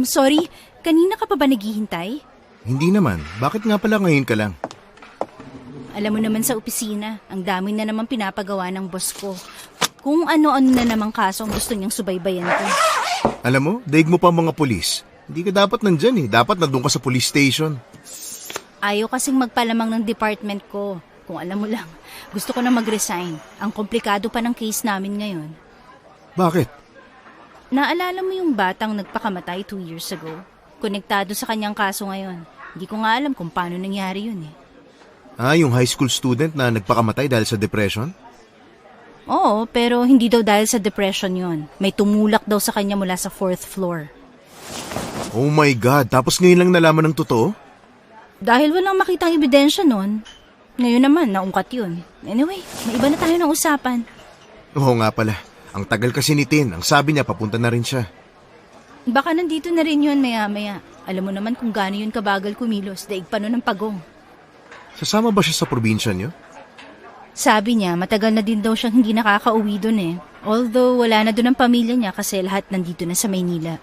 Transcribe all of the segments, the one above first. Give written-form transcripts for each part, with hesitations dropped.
Sorry. Kanina ka pa ba naghihintay? Hindi naman. Bakit nga pala ngayon ka lang? Alam mo naman sa opisina, ang dami na naman pinapagawa ng boss ko. Kung ano-ano na namang kaso ang gusto niyang subaybayan ko. Alam mo, daig mo pa mga pulis. Hindi ka dapat nandyan eh. Dapat nandun ka sa police station. Ayaw kasing magpalamang ng department ko. Kung alam mo lang, gusto ko na mag-resign. Ang komplikado pa ng case namin ngayon. Bakit? Naalala mo yung batang nagpakamatay 2 years ago? Konektado sa kanyang kaso ngayon. Hindi ko nga alam kung paano nangyari yun eh. Yung high school student na nagpakamatay dahil sa depression? Oo, pero hindi daw dahil sa depression yun. May tumulak daw sa kanya mula sa 4th floor. Oh my God, tapos ngayon lang nalaman ng totoo? Dahil walang makitang ebidensya nun, ngayon naman naungkat yun. Anyway, may iba na tayo ng usapan. Oo nga pala, ang tagal kasi ni Tin. Ang sabi niya papunta na rin siya. Baka nandito na rin yun maya-maya. Alam mo naman kung gaano yun kabagal kumilos, daig pa nun ng pagong. Sasama ba siya sa probinsya niyo? Sabi niya, matagal na din daw siyang hindi nakakauwi dun eh. Although wala na dun ang pamilya niya kasi lahat nandito na sa Maynila.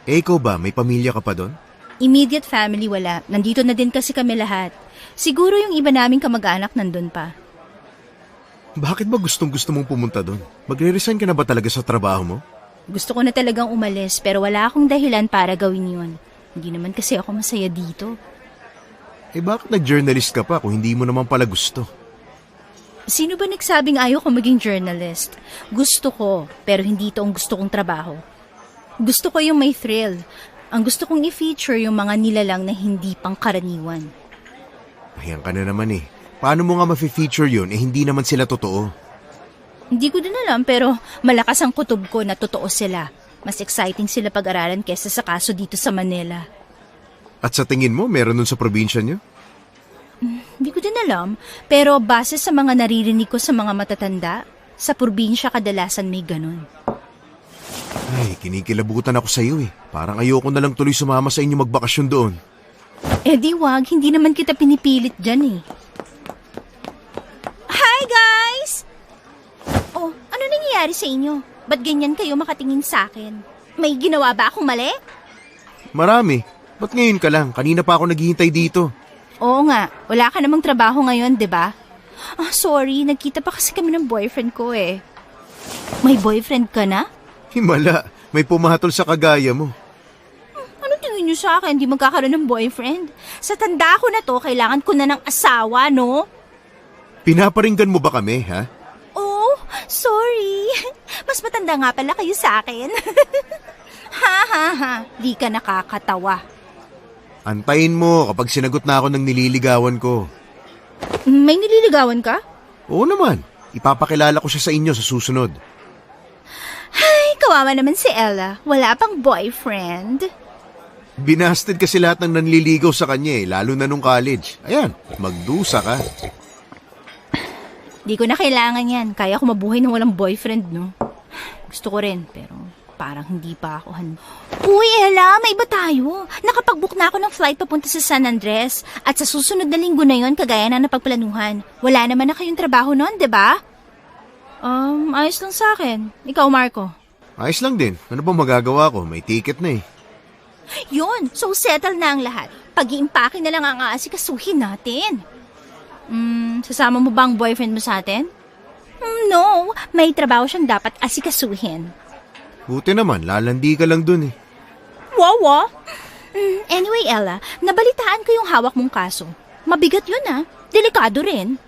Ikaw ba, may pamilya ka pa doon? Immediate family wala. Nandito na din kasi kami lahat. Siguro yung iba naming kamag-anak nandun pa. Bakit ba gustong-gusto mong pumunta doon? Magre-resign ka na ba talaga sa trabaho mo? Gusto ko na talagang umalis pero wala akong dahilan para gawin yun. Hindi naman kasi ako masaya dito. Bakit nag-journalist ka pa kung hindi mo naman pala gusto? Sino ba nagsabing ayaw ko maging journalist? Gusto ko, pero hindi ito ang gusto kong trabaho. Gusto ko yung may thrill. Ang gusto kong i-feature yung mga nilalang na hindi pangkaraniwan. Ayan ka na naman eh. Paano mo nga ma-feature yun hindi naman sila totoo? Hindi ko din alam pero malakas ang kutob ko na totoo sila. Mas exciting sila pag-aralan kesa sa kaso dito sa Manila. At sa tingin mo, meron nun sa probinsya niyo? Hindi ko din alam, pero base sa mga naririnig ko sa mga matatanda, sa probinsya kadalasan may ganun. Ay, kinikilabutan ako sa iyo eh. Parang ayoko na lang tuloy sumama sa inyo magbakasyon doon. Di wag, hindi naman kita pinipilit dyan eh. Hi guys! Oh, ano nangyayari sa inyo? Ba't ganyan kayo makatingin sa akin? May ginawa ba akong mali? Marami. Ba't ngayon ka lang? Kanina pa ako naghihintay dito. Oo nga, wala ka namang trabaho ngayon, di ba? Sorry, nagkita pa kasi kami ng boyfriend ko eh. May boyfriend ka na? Himala, may pumatol sa kagaya mo. Anong tingin niyo sa akin? Di magkakaroon ng boyfriend? Sa tanda ko na to, kailangan ko na ng asawa, no? Pinaparinggan mo ba kami, ha? Oh, sorry. Mas matanda nga pala kayo sa akin. Ha, di ka nakakatawa. Antayin mo kapag sinagot na ako ng nililigawan ko. May nililigawan ka? Oo naman, ipapakilala ko siya sa inyo sa susunod. Ay, kawawa naman si Ella. Wala pang boyfriend. Binasted kasi lahat ng nanliligaw sa kanya lalo na nung college. Ayan, magdusa ka. Di ko na kailangan yan. Kaya ko mabuhay nang walang boyfriend, no? Gusto ko rin, pero parang hindi pa ako Uy, Ella, may iba tayo. Nakapag-book na ako ng flight papunta sa San Andres. At sa susunod na linggo na yon, kagaya na napagplanuhan. Wala naman na kayong trabaho noon, di ba? Ayos lang sa akin. Ikaw, Marco? Ayos lang din. Ano ba magagawa ko? May ticket na eh. Yun, so settle na ang lahat. Pag-iimpake na lang ang aasikasuhin natin. Sasama mo ba ang boyfriend mo sa atin? No, may trabaho siyang dapat asikasuhin. Buti naman, lalandi ka lang dun eh. Wawa? Anyway, Ella, nabalitaan ko yung hawak mong kaso. Mabigat yun ah. Delikado rin.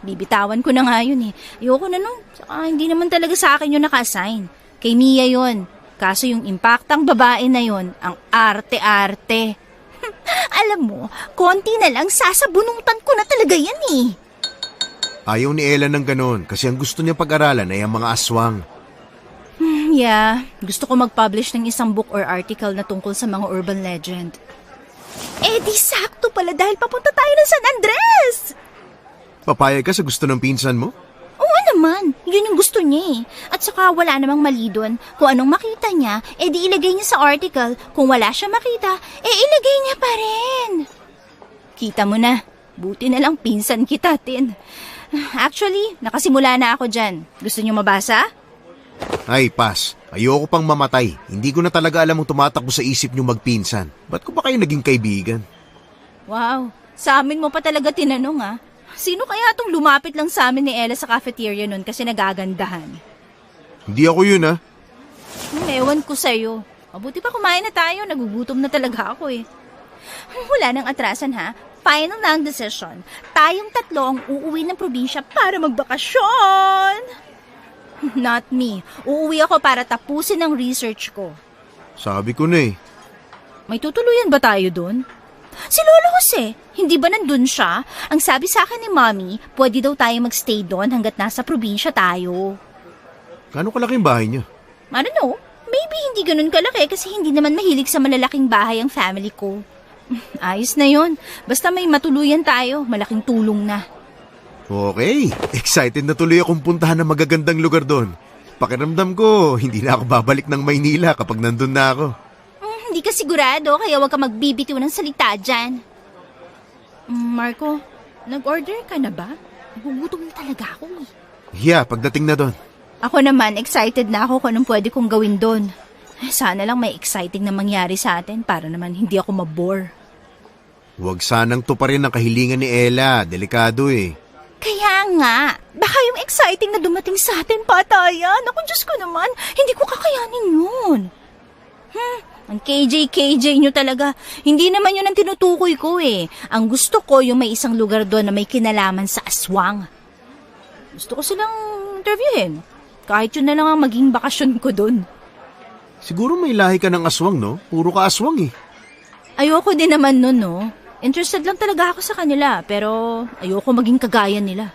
Bibitawan ko na nga yun eh. Ayoko na nun. Saka hindi naman talaga sa akin yun naka-assign. Kay Mia yun. Kaso yung impaktang babae na yun, ang arte-arte. Alam mo, konti na lang sasabunutan ko na talaga yan eh. Ayaw ni Ella ng ganon kasi ang gusto niya pag-aralan ay ang mga aswang. Yeah, gusto ko mag-publish ng isang book or article na tungkol sa mga urban legend. Di sakto pala dahil papunta tayo ng San Andres! Papayag ka sa gusto ng pinsan mo? Oo naman, yun yung gusto niya eh. At saka wala namang mali doon. Kung anong makita niya, di ilagay niya sa article. Kung wala siya makita, ilagay niya pa rin. Kita mo na, buti na lang pinsan kita, Tin. Actually, nakasimula na ako dyan. Gusto niyo mabasa? Ay, pass. Ayoko pang mamatay. Hindi ko na talaga alam ang tumatakbo sa isip niyo magpinsan. Ba't ko ba kayo naging kaibigan? Wow, sa amin mo pa talaga tinanong ah. Sino kaya itong lumapit lang sa amin ni Ella sa cafeteria nun kasi nagagandahan? Hindi ako yun ah. Ewan ko sa'yo. Mabuti pa kumain na tayo, nagugutom na talaga ako eh. Wala nang atrasan ha. Final na ang decision. Tayong tatlo ang uuwi ng probinsya para magbakasyon. Not me. Uuwi ako para tapusin ang research ko. Sabi ko na eh. May tutuluyan ba tayo dun? Si Lolo Jose, hindi ba nandun siya? Ang sabi sa akin ni Mommy, pwede daw tayo magstay doon hanggat nasa probinsya tayo. Gaano kalaking bahay niya? I don't know. Maybe hindi ganun kalaki kasi hindi naman mahilig sa malalaking bahay ang family ko. Ayos na yon. Basta may matuluyan tayo, malaking tulong na. Okay, excited na tuloy akong puntahan ng magagandang lugar doon. Pakiramdam ko, hindi na ako babalik ng Maynila kapag nandun na ako. Hindi ka sigurado, kaya huwag ka magbibitiw ng salita dyan. Marco, nag-order ka na ba? Nagugutom na talaga ako eh. Yeah, pagdating na doon. Ako naman, excited na ako kung anong pwede kong gawin doon. Sana lang may exciting na mangyari sa atin para naman hindi ako mabore. Huwag sanang tuparin ang kahilingan ni Ella, delikado eh. Kaya nga, baka yung exciting na dumating sa atin patayan. Ako, Diyos ko naman, hindi ko kakayanin yun. Ang KJ nyo talaga. Hindi naman yun ang tinutukoy ko eh. Ang gusto ko yung may isang lugar doon na may kinalaman sa aswang. Gusto ko silang interviewin. Kahit yun na lang ang maging bakasyon ko doon. Siguro may lahi ka ng aswang, no? Puro ka aswang eh. Ayoko din naman nun, no? Interested lang talaga ako sa kanila, pero ayoko maging kagaya nila.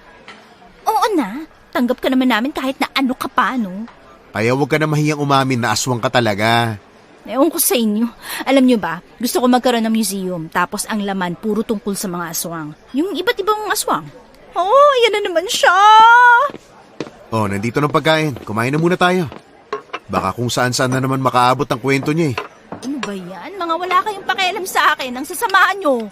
Oo na, tanggap ka naman namin kahit na ano ka pa, no? Kaya huwag ka na mahiyang umamin na aswang ka talaga. Ewan ko sa inyo. Alam nyo ba, gusto ko magkaroon ng museum, tapos ang laman puro tungkol sa mga aswang. Yung iba't ibang aswang. Oo, yan na naman siya! Oh, nandito ng pagkain. Kumain na muna tayo. Baka kung saan-saan na naman makaabot ang kwento niya eh. Ano ba yan? Mga wala kayong pakialam sa akin ang sasamahan nyo.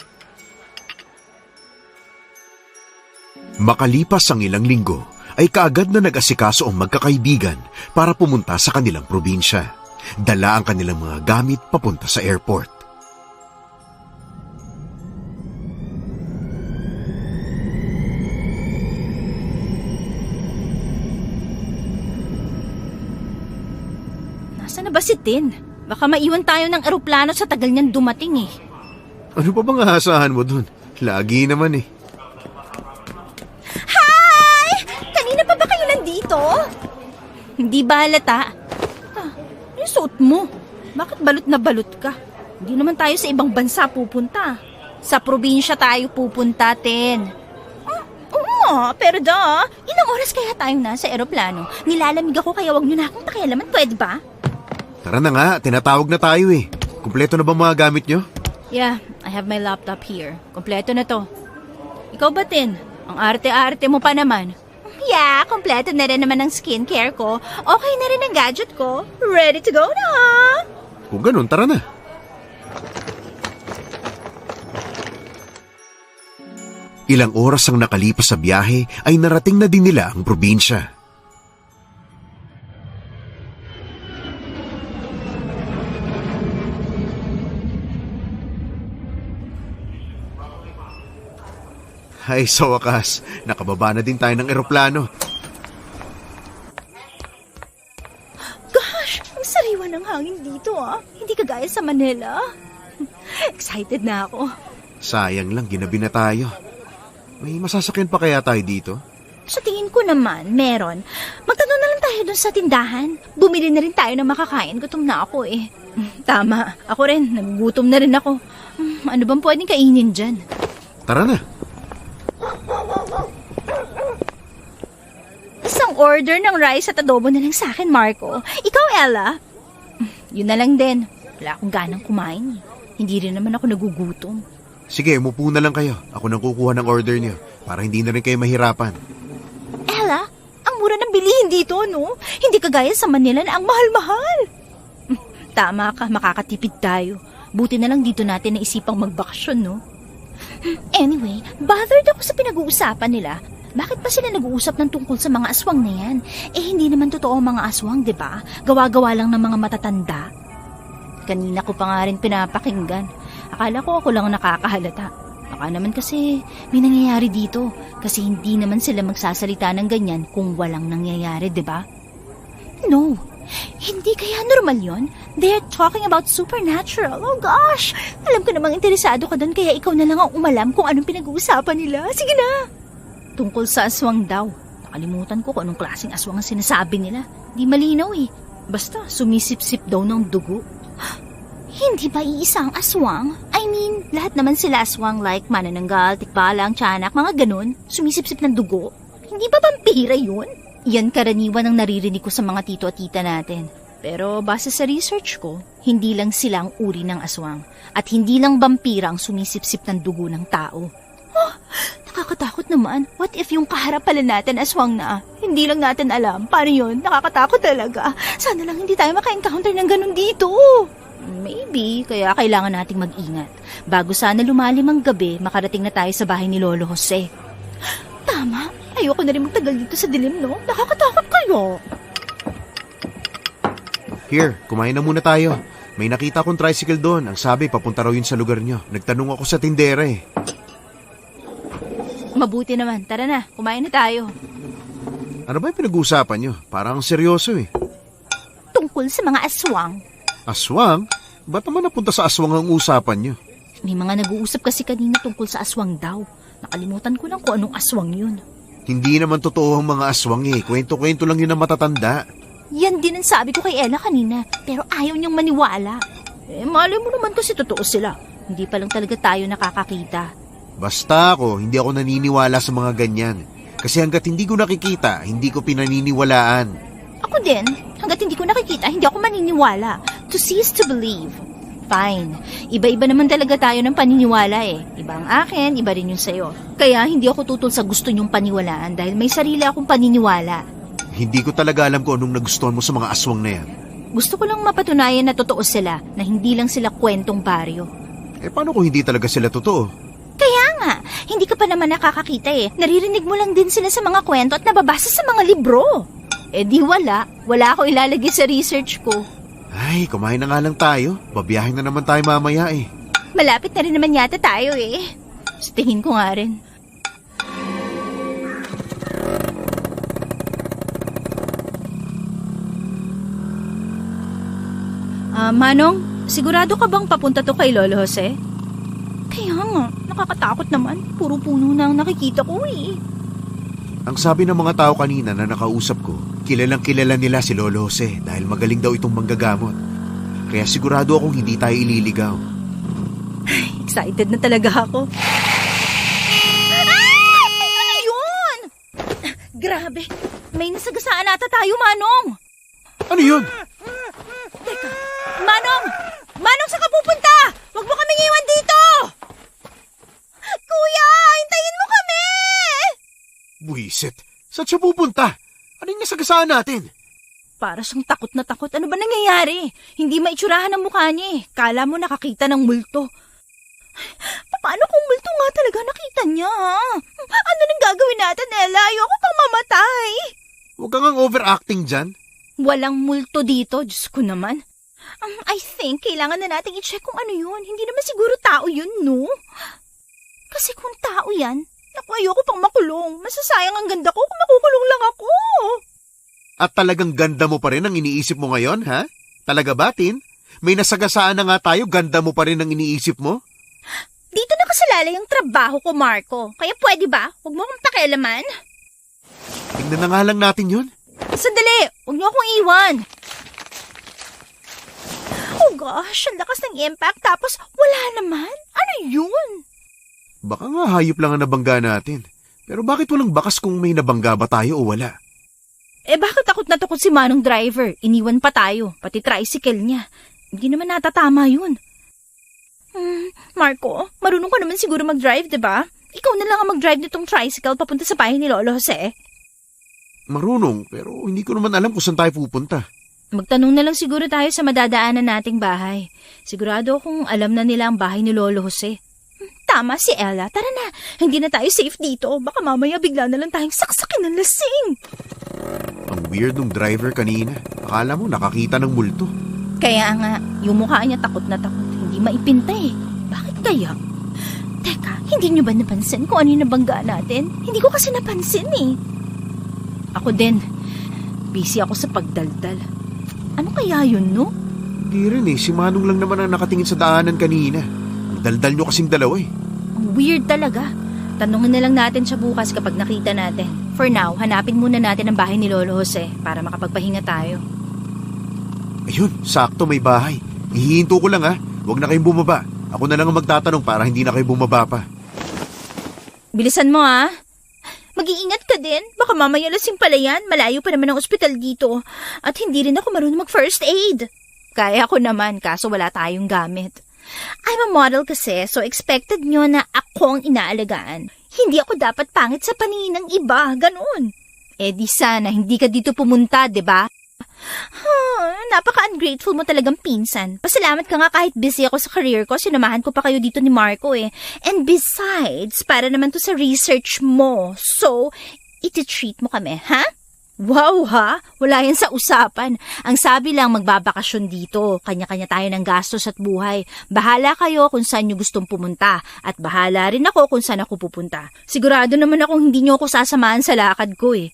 Makalipas ang ilang linggo, ay kaagad na nag-asikaso ang magkakaibigan para pumunta sa kanilang probinsya. Dala ang kanilang mga gamit papunta sa airport. Nasaan na ba si Tin? Baka maiwan tayo ng eroplano sa tagal niyan dumating eh. Ano pa bang aasahan mo dun? Lagi naman eh. Hi! Kanina pa ba kayo nandito? Hindi ba halata? Yung suot mo. Bakit balot na balot ka? Hindi naman tayo sa ibang bansa pupunta. Sa probinsya tayo pupunta, Tin. Oo, pero ilang oras kaya tayong nasa eroplano? Nilalamig ako kaya wag niyo na akong pakialaman, pwede ba? Tara na nga, tinatawag na tayo eh. Kumpleto na ba mga gamit nyo? Yeah, I have my laptop here. Kompleto na to. Ikaw ba, Tin? Ang arte-arte mo pa naman. Yeah, kompleto na rin naman ang skincare ko. Okay na rin ang gadget ko. Ready to go na! Kung ganun, tara na. Ilang oras ang nakalipas sa biyahe ay narating na din nila ang probinsya. Ay, sa wakas, nakababa na din tayo ng eroplano. Gosh, ang sariwa ng hangin dito Hindi kagaya sa Manila. Excited na ako. Sayang lang, ginabi na tayo. May masasakyan pa kaya tayo dito? Sa tingin ko naman, meron. Magtanong na lang tayo dun sa tindahan. Bumili na rin tayo ng makakain. Gutom na ako eh. Tama, ako rin. Nagugutom na rin ako. Ano bang pwedeng kainin dyan? Tara na. Isang order ng rice at adobo na lang sa akin, Marco. Ikaw, Ella? Yun na lang din. Wala akong ganang kumain. Hindi rin naman ako nagugutom. Sige, umupo na lang kayo. Ako nang kukuha ng order niyo para hindi na rin kayo mahirapan. Ella, ang mura ng bilihin dito, no? Hindi kagaya sa Manila na ang mahal-mahal. Tama ka, makakatipid tayo. Buti na lang dito natin naisipang magbakasyon, no? Anyway, bothered ako sa pinag-uusapan nila. Bakit pa sila nag-uusap ng tungkol sa mga aswang na yan? Hindi naman totoo ang mga aswang, di ba? Gawa-gawa lang ng mga matatanda. Kanina ko pa nga rin pinapakinggan. Akala ko ako lang ang nakakahalata. Baka naman kasi may nangyayari dito. Kasi hindi naman sila magsasalita ng ganyan kung walang nangyayari, di ba? No, hindi kaya normal yon? They're talking about supernatural. Oh gosh, alam ko namang interesado ka doon kaya ikaw na lang ang umalam kung anong pinag-uusapan nila. Sige na! Tungkol sa aswang daw. Nakalimutan ko kung anong klaseng aswang ang sinasabi nila. Di malinaw eh. Basta sumisip-sip daw ng dugo. Hindi ba iisa ang aswang? I mean, lahat naman sila aswang like manananggal, tikbalang, tiyanak, mga ganun. Sumisip-sip ng dugo. Hindi ba vampira yun? Yan karaniwan ang naririnig ko sa mga tito at tita natin. Pero base sa research ko, hindi lang sila ang uri ng aswang. At hindi lang vampira ang sumisip-sip ng dugo ng tao. Oh, nakakatakot naman. What if yung kaharap pala natin aswang na? Hindi lang natin alam. Paano yun? Nakakatakot talaga. Sana lang hindi tayo maka-encounter ng ganun dito. Maybe, kaya kailangan nating mag-ingat. Bago sana lumalim ang gabi, makarating na tayo sa bahay ni Lolo Jose. Tama. Ayoko na rin magtagal dito sa dilim, no? Nakakatakot kayo. Here, kumain na muna tayo. May nakita akong tricycle doon. Ang sabi, papunta raw yun sa lugar nyo. Nagtanong ako sa tindera eh. Mabuti naman. Tara na, kumain na tayo. Ano ba yung pinag-uusapan nyo? Parang seryoso eh. Tungkol sa mga aswang. Aswang? Ba't naman napunta sa aswang ang usapan nyo? May mga nag-uusap kasi kanina tungkol sa aswang daw. Nakalimutan ko lang kung anong aswang yun. Hindi naman totoo ang mga aswang eh. Kwento-kwento lang yun ang matatanda. Yan din ang sabi ko kay Ella kanina. Pero ayaw niyang maniwala. Malay mo naman kasi totoo sila. Hindi pa lang talaga tayo nakakakita. Basta ako, hindi ako naniniwala sa mga ganyan. Kasi hanggat hindi ko nakikita, hindi ko pinaniniwalaan. Ako din. Hanggat hindi ko nakikita, hindi ako maniniwala. To see is to believe. Fine. Iba-iba naman talaga tayo ng paniniwala eh. Iba ang akin, iba rin yung sayo. Kaya hindi ako tutol sa gusto niyong paniwalaan dahil may sarili akong paniniwala. Hindi ko talaga alam kung anong nagustuhan mo sa mga aswang na yan. Gusto ko lang mapatunayan na totoo sila, na hindi lang sila kwentong baryo. Paano kung hindi talaga sila totoo? Kaya nga, hindi ka pa naman nakakakita eh. Naririnig mo lang din sila sa mga kwento at nababasa sa mga libro. Di wala. Wala ako ilalagay sa research ko. Ay, kumain na nga lang tayo. Babiyahin na naman tayo mamaya eh. Malapit na rin naman yata tayo eh. Sa tingin ko nga rin. Manong, sigurado ka bang papunta to kay Lolo Jose? Kaya nga, nakakatakot naman. Puro puno na ang nakikita ko eh. Ang sabi ng mga tao kanina na nakausap ko, kilalang kilala nila si Lolo Jose dahil magaling daw itong manggagamot. Kaya sigurado akong hindi tayo ililigaw. Excited na talaga ako. Ay! Ano yun? Grabe, may nasagasaan ata tayo, Manong. Ano yun? Teka, Manong! Manong, saan ka pupunta? Huwag mo kaming iwan dito! Kuya, hintayin mo kami! Buisit, saan siya pupunta? Anong nasagasaan natin? Para siyang takot na takot. Ano ba nangyayari? Hindi maitsurahan ang mukha niya eh. Kala mo nakakita ng multo. Paano kung multo nga talaga nakita niya, ha? Ano nang gagawin natin, Ella? Ayoko pang mamatay. Huwag kang ang overacting dyan. Walang multo dito, Diyos ko naman. I think kailangan na natin i-check kung ano yun. Hindi naman siguro tao yun, no? Kasi kung tao yan, naku, ayoko pang makulong. Masasayang ang ganda ko kung makukulong lang ako. At talagang ganda mo pa rin ang iniisip mo ngayon, ha? Talaga ba, Tin? May nasagasaan na nga tayo, ganda mo pa rin ang iniisip mo? Dito nakasalalay ang trabaho ko, Marco. Kaya pwede ba? Huwag mo akong pakialaman. Tingnan na nga lang natin yun. Sandali! Huwag niyo akong iwan. Oh gosh, ang lakas ng impact tapos wala naman. Ano yun? Baka nga hayop lang ang nabangga natin. Pero bakit walang bakas kung may nabangga ba tayo o wala? Bakit takot na takot si Manong driver? Iniwan pa tayo, pati tricycle niya. Hindi naman natatama yun. Marco, marunong ka naman siguro mag-drive, diba? Ikaw na lang ang mag-drive nitong tricycle papunta sa bahay ni Lolo Jose. Marunong, pero hindi ko naman alam kung saan tayo pupunta. Magtanong na lang siguro tayo sa madadaanan nating bahay. Sigurado akong alam na nila ang bahay ni Lolo Jose. Tama si Ella. Tara na, hindi na tayo safe dito. Baka mamaya bigla na lang tayong saksakin ng lasing. Ang weird ng driver kanina. Akala mo nakakita ng multo. Kaya nga, yung mukha niya takot na takot. Hindi maipinta eh. Bakit kaya? Teka, hindi niyo ba napansin kung ano yung nabangga natin? Hindi ko kasi napansin eh. Ako din. Busy ako sa pagdaldal. Ano kaya yun, no? Hindi rin eh. Si Manong lang naman ang nakatingin sa daanan kanina. Ang daldal nyo kasing dalawa eh. Ang weird talaga. Tanungin na lang natin siya bukas kapag nakita natin. For now, hanapin muna natin ang bahay ni Lolo Jose para makapagpahinga tayo. Ayun, sakto may bahay. Ihihinto ko lang ha. Huwag na kayong bumaba. Ako na lang ang magtatanong para hindi na kayo bumaba pa. Bilisan mo ha. Mag-iingat ka din. Baka mamaya lasing pala yan. Malayo pa naman ang ospital dito. At hindi rin ako marunong mag-first aid. Kaya ko naman, kaso wala tayong gamit. I'm a model kasi, so expected nyo na ako ang inaalagaan. Hindi ako dapat pangit sa paningin ng iba, ganun. Eh di sana, hindi ka dito pumunta, diba? Napaka-ungrateful mo talagang pinsan. Pasalamat ka nga kahit busy ako sa career ko, sinamahan ko pa kayo dito ni Marco eh. And besides, para naman to sa research mo. So, iti-treat mo kami, ha? Wow ha, wala yan sa usapan. Ang sabi lang magbabakasyon dito. Kanya-kanya tayo ng gastos at buhay. Bahala kayo kung saan nyo gustong pumunta. At bahala rin ako kung saan ako pupunta. Sigurado naman akong hindi nyo ako sasamahan sa lakad ko eh.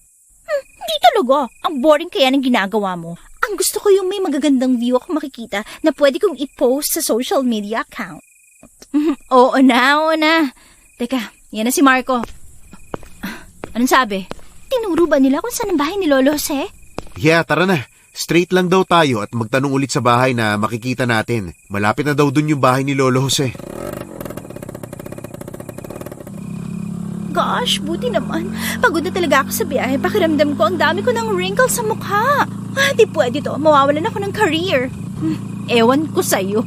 Hindi talaga. Ang boring kaya ng ginagawa mo. Ang gusto ko yung may magagandang view ako makikita na pwede kong i-post sa social media account. Oo na. Teka, yan na si Marco. Anong sabi? Tinuro ba nila kung saan ang bahay ni Lolo Jose? Yeah, tara na. Straight lang daw tayo at magtanong ulit sa bahay na makikita natin. Malapit na daw dun yung bahay ni Lolo Jose. Gosh, buti naman. Pagod na talaga ako sa biyahe. Pakiramdam ko ang dami ko ng wrinkles sa mukha. Di pwede to. Mawawalan ako ng career. Ewan ko sa'yo.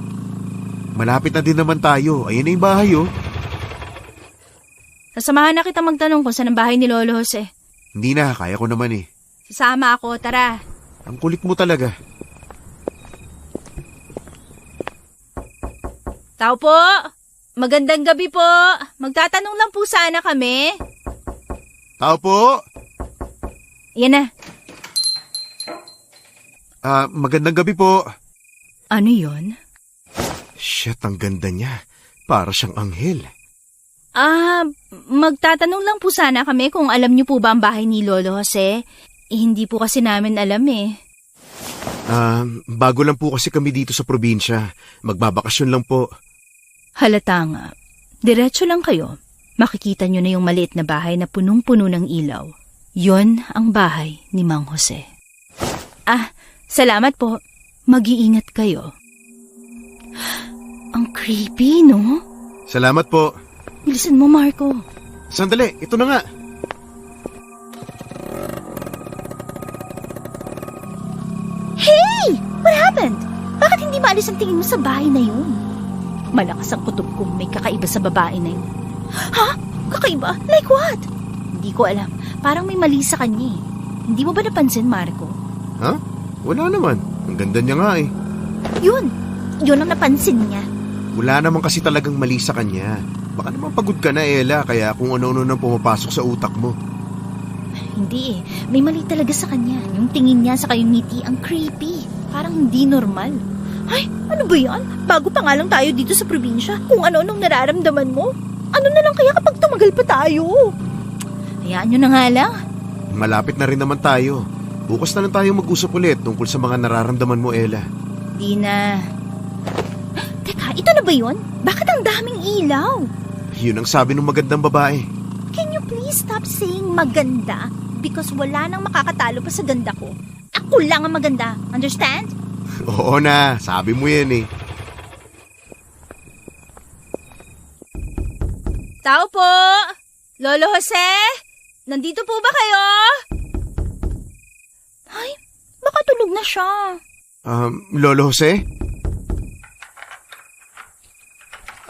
Malapit na din naman tayo. Ayan na yung bahay oh. Sasamahan na kita magtanong kung saan ang bahay ni Lolo Jose. Hindi na, kaya ko naman eh. Sasama ako, tara. Ang kulit mo talaga. Tao po! Magandang gabi po. Magtatanong lang po sana kami. Tao po! Yan na. Magandang gabi po. Ano yon? Shit, ang ganda niya. Para siyang anghel. Magtatanong lang po sana kami kung alam niyo po ba ang bahay ni Lolo Jose. Hindi po kasi namin alam eh. Bago lang po kasi kami dito sa probinsya. Magbabakasyon lang po. Halata nga. Diretso lang kayo. Makikita niyo na yung maliit na bahay na punong-puno ng ilaw. Yon ang bahay ni Mang Jose. Salamat po. Mag-iingat kayo. Ang creepy, no? Salamat po. Bilisan mo, Marco. Sandali, ito na nga. Hey! What happened? Bakit hindi maalis ang tingin mo sa bahay na yun? Malakas ang kutob kong may kakaiba sa babae na yun. Ha? Kakaiba? Like what? Hindi ko alam. Parang may mali sa kanya eh. Hindi mo ba napansin, Marco? Ha? Wala naman. Ang ganda niya nga eh. Yun ang napansin niya. Wala naman kasi talagang mali sa kanya. Baka naman pagod ka na, Ella, kaya kung ano-ano nang pumapasok sa utak mo. Hindi eh. May mali talaga sa kanya. Yung tingin niya sa kayong ngiti, ang creepy. Parang hindi normal. Ay, ano ba yan? Bago pa nga lang tayo dito sa probinsya. Kung ano-anong nararamdaman mo. Ano na lang kaya kapag tumagal pa tayo? Hayaan nyo na nga lang. Malapit na rin naman tayo. Bukas na lang tayo mag-usap ulit tungkol sa mga nararamdaman mo, Ella. Di na. Teka, ito na ba yun? Bakit ang daming ilaw? Yun ang sabi ng magandang babae. Can you please stop saying maganda? Because wala nang makakatalo pa sa ganda ko. Ako lang ang maganda. Understand? Oo na, sabi mo yan eh. Tao po! Lolo Jose? Nandito po ba kayo? Ay, baka tulog na siya. Lolo Jose?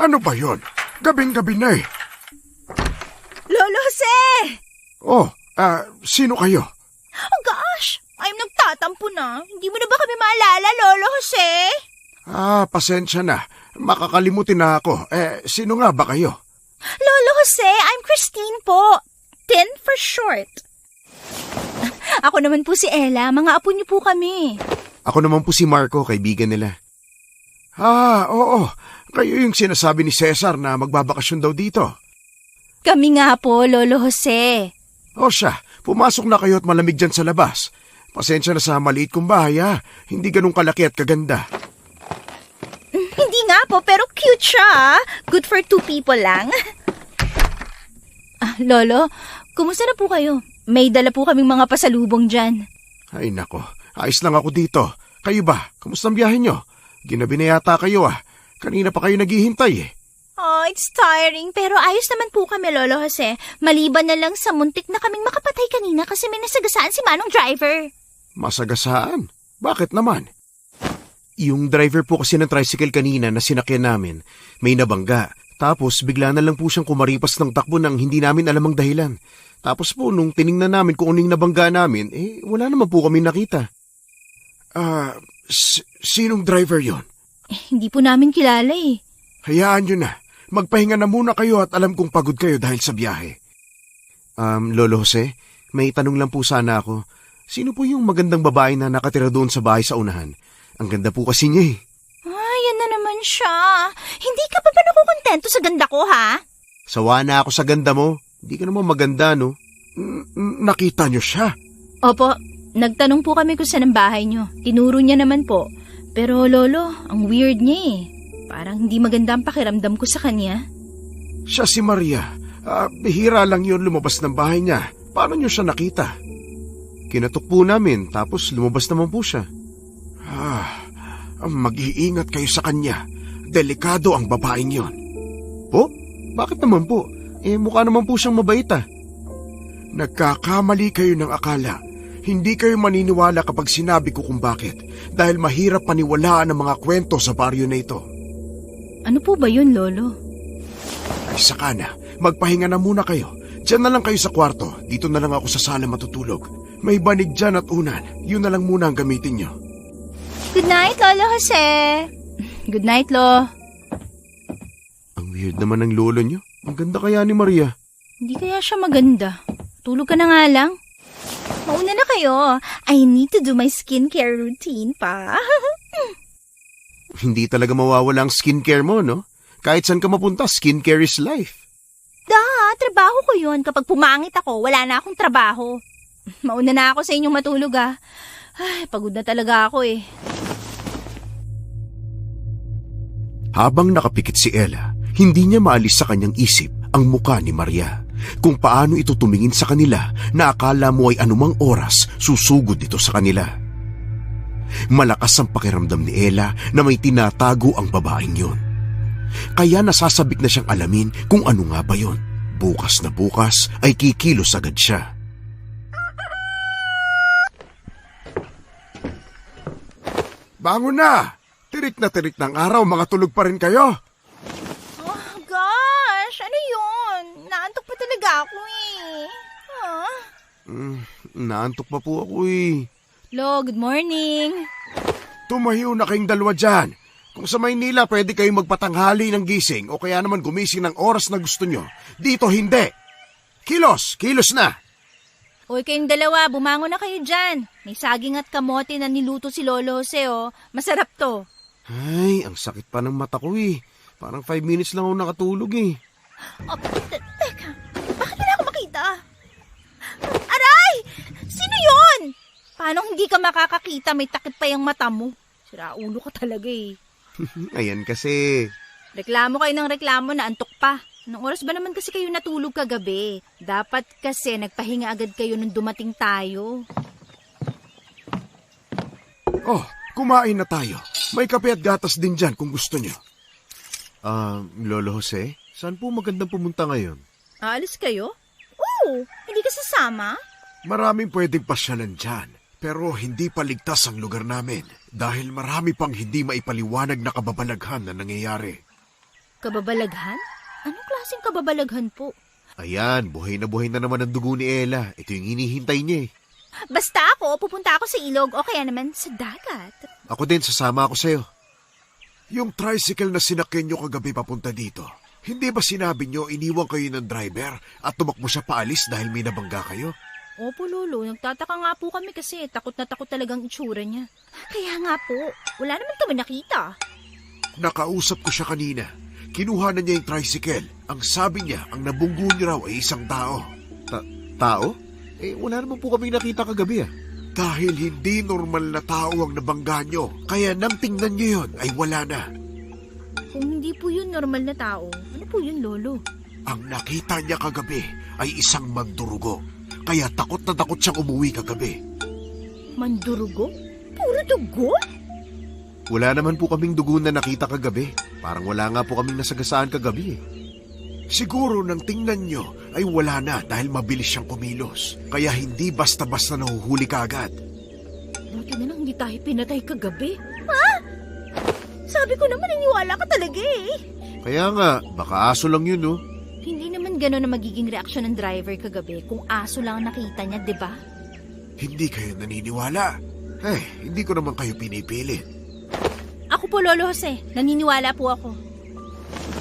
Ano ba yon? Gabing-gabi na eh. Lolo Jose! Oh, sino kayo? Oh gosh! I'm nagtatampo na. Hindi mo na ba kami maalala, Lolo Jose? Pasensya na. Makakalimutin na ako. Sino nga ba kayo? Lolo Jose, I'm Christine po. Tin for short. Ako naman po si Ella. Mga apo niyo po kami. Ako naman po si Marco, kaibigan nila. Oo. Kayo yung sinasabi ni Cesar na magbabakasyon daw dito. Kami nga po, Lolo Jose. O siya, pumasok na kayo at malamig dyan sa labas. Pasensya na sa maliit kong bahay ha. Hindi ganun kalaki at kaganda. Hindi nga po, pero cute siya. Good for 2 people lang. Lolo, kumusta na po kayo? May dala po kaming mga pasalubong dyan. Ay nako, ayos lang ako dito. Kayo ba? Kamusta ang biyahe nyo? Ginabi na yata kayo ah. Kanina pa kayo naghihintay eh. Oh, it's tiring. Pero ayos naman po kami, Lolo Jose. Maliban na lang sa muntik na kaming makapatay kanina kasi may nasagasaan si Manong driver. Masagasaan? Bakit naman? Yung driver po kasi ng tricycle kanina na sinakyan namin, may nabangga. Tapos bigla na lang po siyang kumaripas ng takbo nang hindi namin alam ang dahilan. Tapos po nung tiningnan namin kung anong nabangga namin, wala naman po kami nakita. Sinong driver yon? Hindi po namin kilala eh. Hayaan nyo na. Magpahinga na muna kayo at alam kong pagod kayo dahil sa biyahe. Lolo Jose, may tanong lang po sana ako. Sino po yung magandang babae na nakatira doon sa bahay sa unahan? Ang ganda po kasi niya eh. Yan na naman siya. Hindi ka pa ba nakukontento sa ganda ko, ha? Sawa na ako sa ganda mo. Hindi ka naman maganda, no? Nakita nyo siya? Opo, nagtanong po kami kung saan ang bahay niyo. Tinuro niya naman po. Pero Lolo, ang weird niya eh. Parang hindi maganda ang pakiramdam ko sa kanya. Siya si Maria. Bihira lang yun lumabas ng bahay niya. Paano nyo siya nakita? Kinatok po namin, tapos lumabas naman po siya. Mag-iingat kayo sa kanya. Delikado ang babaeng yon. Po? Bakit naman po? Mukha naman po siyang mabait ah. Nagkakamali kayo ng akala. Hindi kayo maniniwala kapag sinabi ko kung bakit. Dahil mahirap paniwalaan ang mga kwento sa baryo na ito. Ano po ba yun, Lolo? Ay saka na, magpahinga na muna kayo. Diyan na lang kayo sa kwarto. Dito na lang ako sa sala matutulog. May banig dyan at unan. Yun na lang muna ang gamitin nyo. Good night, Lolo Jose. Good night, Lo. Ang weird naman ng lolo nyo. Ang ganda kaya ni Maria. Hindi kaya siya maganda. Tulog ka na nga lang. Mauna na kayo. I need to do my skincare routine pa. Hindi talaga mawawala ang skincare mo, no? Kahit saan ka mapunta, skincare is life. Trabaho ko yun. Kapag pumangit ako, wala na akong trabaho. Mauna na ako sa inyong matulog, ah. Ay, pagod na talaga ako eh. Habang nakapikit si Ella, hindi niya maalis sa kanyang isip ang muka ni Maria. Kung paano ito tumingin sa kanila na akala mo ay anumang oras susugod ito sa kanila. Malakas ang pakiramdam ni Ella na may tinatago ang babaeng yon. Kaya nasasabik na siyang alamin kung ano nga ba yon. Bukas na bukas ay kikilos agad siya. Bangon na! Tirik na tirik ng araw, mga tulog pa rin kayo. Oh, gosh! Ano yun? Naantok pa talaga ako eh. Naantok pa po ako eh. Lo, good morning. Tumahiyo na kayong dalawa dyan. Kung sa Maynila, pwede kayong magpatanghali ng gising o kaya naman gumising ng oras na gusto nyo. Dito, hindi. Kilos na. Uy, kayong dalawa, bumangon na kayo dyan. May saging at kamote na niluto si Lolo Jose, oh. Masarap to. Ay, ang sakit pa ng mata ko eh. Parang 5 minutes lang ako nakatulog eh. Oh, teka, bakit na ako makita? Aray! Sino yun? Paano hindi ka makakakita? May takip pa yung mata mo. Siraulo ka talaga eh. Ayan kasi. Reklamo kayo ng reklamo na antok pa. Anong oras ba naman kasi kayo natulog kagabi? Dapat kasi nagpahinga agad kayo nung dumating tayo. Oh, kumain na tayo. May kape at gatas din dyan kung gusto nyo. Lolo Jose, saan po magandang pumunta ngayon? Aalis kayo? Oo, hindi ka sasama? Maraming pwedeng pasyalan dyan. Pero hindi pa ligtas ang lugar namin dahil marami pang hindi maipaliwanag na kababalaghan na nangyayari. Kababalaghan? Anong klaseng kababalaghan po? Ayan, buhay na naman ang dugo ni Ella. Ito yung hinihintay niya eh. Basta ako, pupunta ako sa ilog o kaya naman sa dagat. Ako din, sasama ako sa'yo. Yung tricycle na sinakyan nyo kagabi papunta dito, Hindi ba sinabi nyo iniwan kayo ng driver at tumakbo siya paalis dahil may nabangga kayo? Opo, Lolo. Nagtataka nga po kami kasi takot na takot talagang itsura niya. Kaya nga po, wala naman kami nakita. Nakausap ko siya kanina. Kinuha na niya yung tricycle. Ang sabi niya, ang nabunggo niya raw ay isang tao. Tao? Wala naman po kami nakita kagabi Dahil hindi normal na tao ang nabangga nyo, kaya nang tingnan nyo yun ay wala na. Kung hindi po yun normal na tao, ano po yun, Lolo? Ang nakita niya kagabi ay isang mandurugo. Kaya takot na takot siyang umuwi kagabi. Mandurugo? Puro dugo? Wala naman po kaming dugo na nakita kagabi. Parang wala nga po kaming nasagasaan kagabi Siguro nang tingnan nyo ay wala na dahil mabilis siyang kumilos. Kaya hindi basta-basta nahuhuli ka agad. Buti na lang hindi tayo pinatay kagabi. Ha? Sabi ko naman naniwala ka talaga Kaya nga, baka aso lang yun Hindi naman gano'n na magiging reaksyon ng driver kagabi kung aso lang ang nakita niya, di ba? Hindi kayo naniniwala. Hindi ko naman kayo pinipilit. Ako po, Lolo Jose. Naniniwala po ako.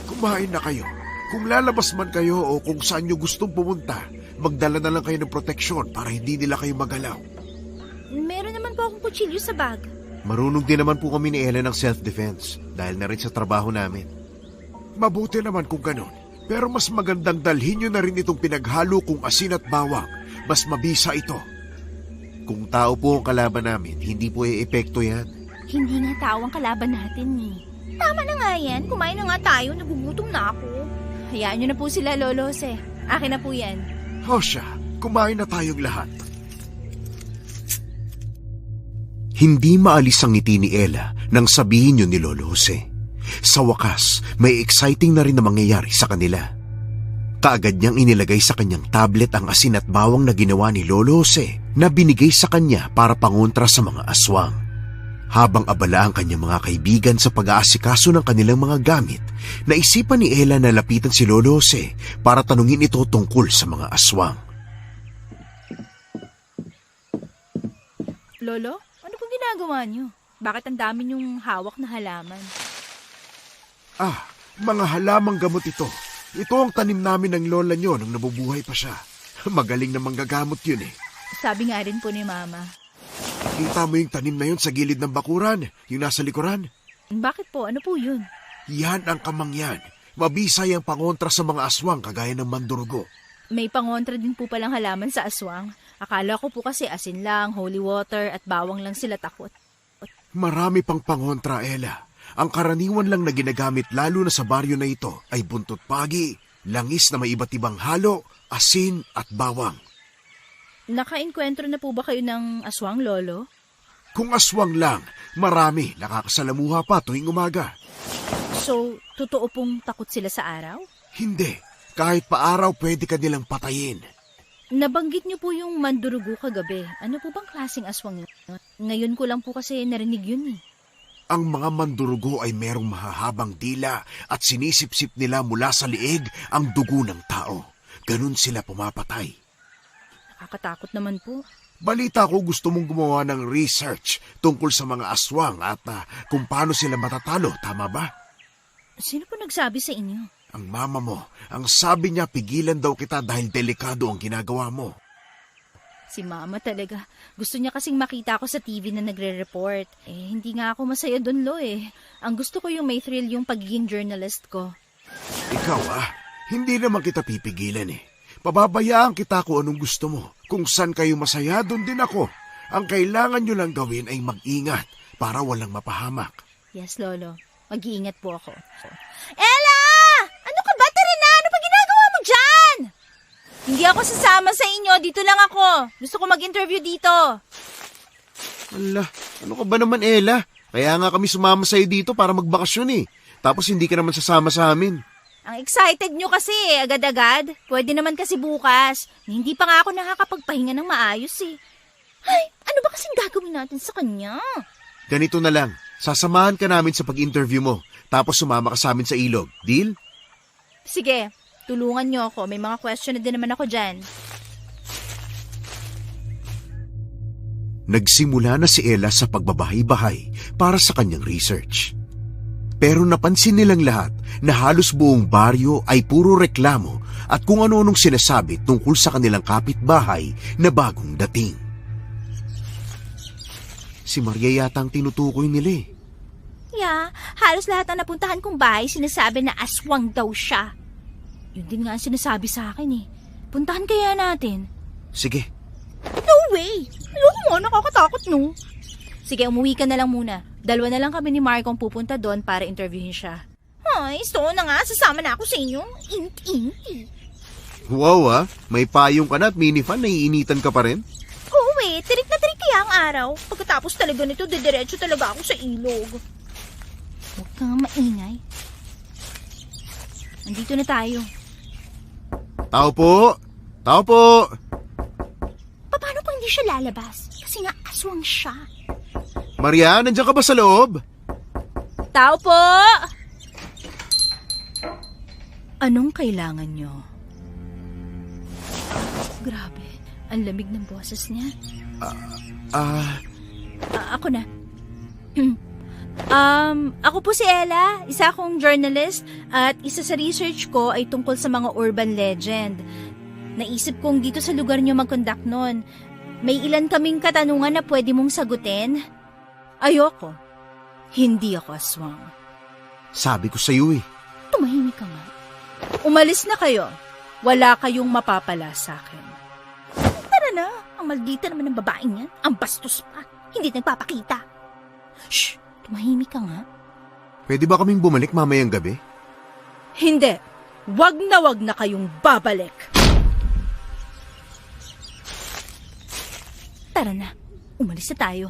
Kumain na kayo. Kung lalabas man kayo o kung saan nyo gustong pumunta, magdala na lang kayo ng proteksyon para hindi nila kayo magalaw. Meron naman po akong kutsilyo sa bag. Marunong din naman po kami ni Ella ng self-defense dahil na rin sa trabaho namin. Mabuti naman kung ganon. Pero mas magandang dalhin nyo na rin itong pinaghalo kung asin at bawang. Mas mabisa ito. Kung tao po ang kalaban namin, hindi po epekto yan. Hindi nga tao ang kalaban natin Tama na nga yan. Kumain na nga tayo. Nagugutom na ako. Hayaan nyo na po sila, Lolo Jose. Akin na po yan. Hosya, kumain na tayong lahat. Hindi maalis ang ngiti ni Ella nang sabihin yun ni Lolo Jose. Sa wakas, may exciting na rin na mangyayari sa kanila. Kaagad niyang inilagay sa kanyang tablet ang asin at bawang na ginawa ni Lolo Jose na binigay sa kanya para pangontra sa mga aswang. Habang abala ang kanyang mga kaibigan sa pag-aasikaso ng kanilang mga gamit, naisipan ni Ella na lapitan si Lolo Jose para tanungin ito tungkol sa mga aswang. Lolo, ano pong ginagawa niyo? Bakit ang dami niyong hawak na halaman? Mga halamang gamot ito. Ito ang tanim namin ng lola nyo nung nabubuhay pa siya. Magaling na manggagamot yun Sabi nga rin po ni Mama. Kita mo yung tanim na yun sa gilid ng bakuran, yung nasa likuran? Bakit po? Ano po yun? Yan ang kamangyan. Mabisay ang pangontra sa mga aswang kagaya ng mandurugo. May pangontra din po palang halaman sa aswang. Akala ko po kasi asin lang, holy water at bawang lang sila takot. Marami pang pangontra, Ella. Ang karaniwan lang na ginagamit lalo na sa baryo na ito ay buntot pagi, langis na may iba't ibang halo, asin at bawang. Nakainkwentro na po ba kayo ng aswang, Lolo? Kung aswang lang, marami nakakasalamuha pa tuwing umaga. So, totoo pong takot sila sa araw? Hindi. Kahit paaraw pwede ka nilang patayin. Nabanggit niyo po yung mandurugo kagabi. Ano po bang klaseng aswang yun? Ngayon ko lang po kasi narinig yun Ang mga mandurugo ay merong mahahabang dila at sinisipsip nila mula sa liig ang dugo ng tao. Ganun sila pumapatay. Nakakatakot naman po. Balita ko gusto mong gumawa ng research tungkol sa mga aswang at kung paano sila matatalo, tama ba? Sino po nagsabi sa inyo? Ang mama mo, ang sabi niya pigilan daw kita dahil delikado ang ginagawa mo. Si Mama talaga. Gusto niya kasing makita ako sa TV na nagre-report. Hindi nga ako masaya doon, Lo Ang gusto ko yung may thrill yung pagiging journalist ko. Ikaw hindi naman kita pipigilan Pababayaan kita kung anong gusto mo. Kung saan kayo masaya, doon din ako. Ang kailangan nyo lang gawin ay mag-ingat para walang mapahamak. Yes, Lolo. Mag-iingat po ako. Ella! Ano ka ba? Tara na! Ano pa ginagawa mo dyan? Hindi ako sasama sa inyo. Dito lang ako. Gusto ko mag-interview dito. Ala, ano ka ba naman, Ella? Kaya nga kami sumama sa'yo dito para magbakasyon Tapos hindi ka naman sasama sa amin. Ang excited nyo kasi agad-agad. Pwede naman kasi bukas. Hindi pa nga ako nakakapagpahinga ng maayos Ay, ano ba kasing gagawin natin sa kanya? Ganito na lang, sasamahan ka namin sa pag-interview mo, tapos sumama ka sa amin sa ilog. Deal? Sige, tulungan nyo ako. May mga question na din naman ako dyan. Nagsimula na si Ella sa pagbabahay-bahay para sa kanyang research. Pero napansin nilang lahat na halos buong baryo ay puro reklamo at kung ano-anong sinasabi tungkol sa kanilang kapitbahay na bagong dating. Si Maria yata ang tinutukoy nila eh. Yeah, halos lahat ng napuntahan kong bahay sinasabi na aswang daw siya. Yun din nga ang sinasabi sa akin eh. Puntahan kaya natin. Sige, No way! Ayoko mo, nakakatakot no. Sige, umuwi ka na lang muna. 2 na lang kami ni Marco ang pupunta doon para interviewin siya. Ay, so na nga, sasama na ako sa inyo. Inti. Wow may payong ka na at minifan, naiinitan ka pa rin? Oo tirik na tirik kaya ang araw. Pagkatapos talaga nito, didiretso talaga ako sa ilog. Huwag kang maingay. Nandito na tayo. Tao po! Tao po! Paano kung hindi siya lalabas? Kasi nga aswang siya. Maria, nandiyan ka ba sa loob? Tao po! Anong kailangan nyo? Grabe, ang lamig ng boses niya. Ako na. Ako po si Ella, isa akong journalist at isa sa research ko ay tungkol sa mga urban legend. Naisip kong dito sa lugar nyo mag-conduct nun. May ilan kaming katanungan na pwede mong sagutin. Ayoko. Hindi ako aswang. sabi ko sa iyo eh. Tumahimik ka nga. Umalis na kayo. Wala kayong mapapala sa akin. Tara na. Ang maldita naman ng babaeng yan. Ang bastos pa. Hindi nagpapakita. Shh! Tumahimik ka nga. Pwede ba kaming bumalik mamayang gabi? Hindi. Wag na kayong babalik. Tara na. Umalis na tayo.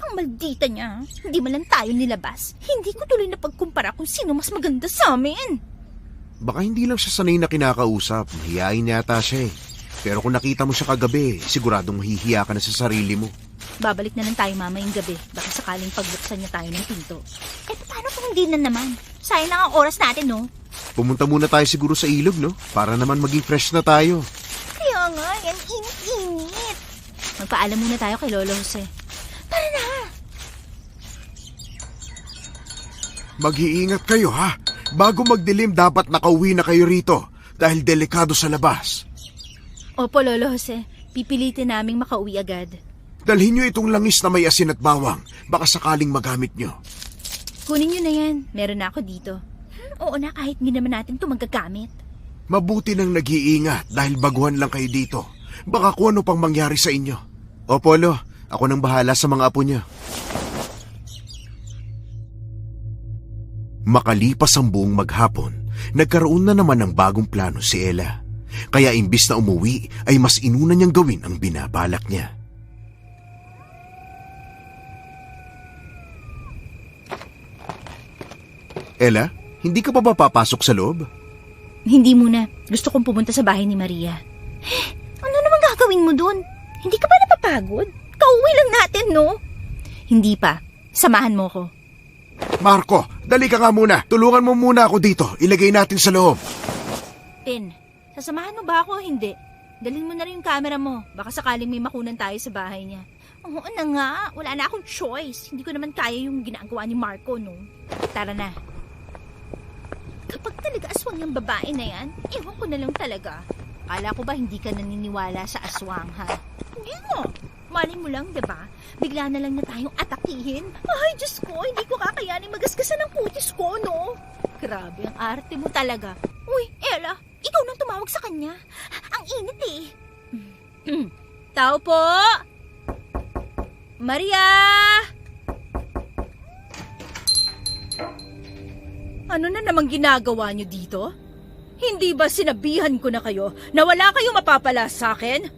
Ang maldita niya. Hindi man lang tayo nilabas. Hindi ko tuloy na pagkumpara kung sino mas maganda sa amin. Baka hindi lang siya sanay na kinakausap. Mahihain yata siya eh. Pero kung nakita mo siya kagabi, siguradong mahihiya ka na sa sarili mo. Babalik na lang tayo mamayang gabi. Baka sakaling pagbuksan niya tayo ng pinto. Eh, paano kung hindi na naman? Sayang lang ang oras natin, no? Pumunta muna tayo siguro sa ilog, no? Para naman maging fresh na tayo. Kaya nga, yan init-init. Magpaalam muna tayo kay Lolo Jose. Tara na! Mag-iingat kayo ha. Bago magdilim dapat nakauwi na kayo rito dahil delikado sa labas. Opo, Lolo Jose. Pipilitin naming makauwi agad. Dalhin nyo itong langis na may asin at bawang. Baka sakaling magamit nyo. Kunin nyo na yan. Meron na ako dito. Oo na, kahit hindi naman natin ito magagamit. Mabuti nang nag-iingat dahil baguhan lang kayo dito. Baka kung ano pang mangyari sa inyo. O Polo, ako nang bahala sa mga apo niya. Makalipas ang buong maghapon, nagkaroon na naman ng bagong plano si Ella. Kaya imbis na umuwi, ay mas inuna niyang gawin ang binabalak niya. Ella, hindi ka pa ba papasok sa loob? Hindi muna. Gusto kong pumunta sa bahay ni Maria. Ano naman gagawin mo dun? Hindi ka ba napapagod? Kauwi lang natin, no? Hindi pa. Samahan mo ko. Marco, dali ka nga muna. Tulungan mo muna ako dito. Ilagay natin sa loob. Tin, sasamahan mo ba ako o hindi? Dalhin mo na rin yung camera mo. Baka sakaling may makunan tayo sa bahay niya. Oo na nga. Wala na akong choice. Hindi ko naman kaya yung ginagawa ni Marco, no? Tara na. Kapag talaga aswang yung babae na yan, ewan ko na lang talaga. Akala ko ba hindi ka naniniwala sa aswang, ha? Hindi mo. Malay mo lang, diba? Bigla na lang na tayong atakihin. Ay, Diyos ko, hindi ko kakayanin magasgasan ng kutis ko, no? Grabe, ang arte mo talaga. Uy, Ella, ikaw nang tumawag sa kanya. Ang init eh. Tao po! Maria! Ano na namang ginagawa niyo dito? Hindi ba sinabihan ko na kayo na wala kayong mapapala sa akin?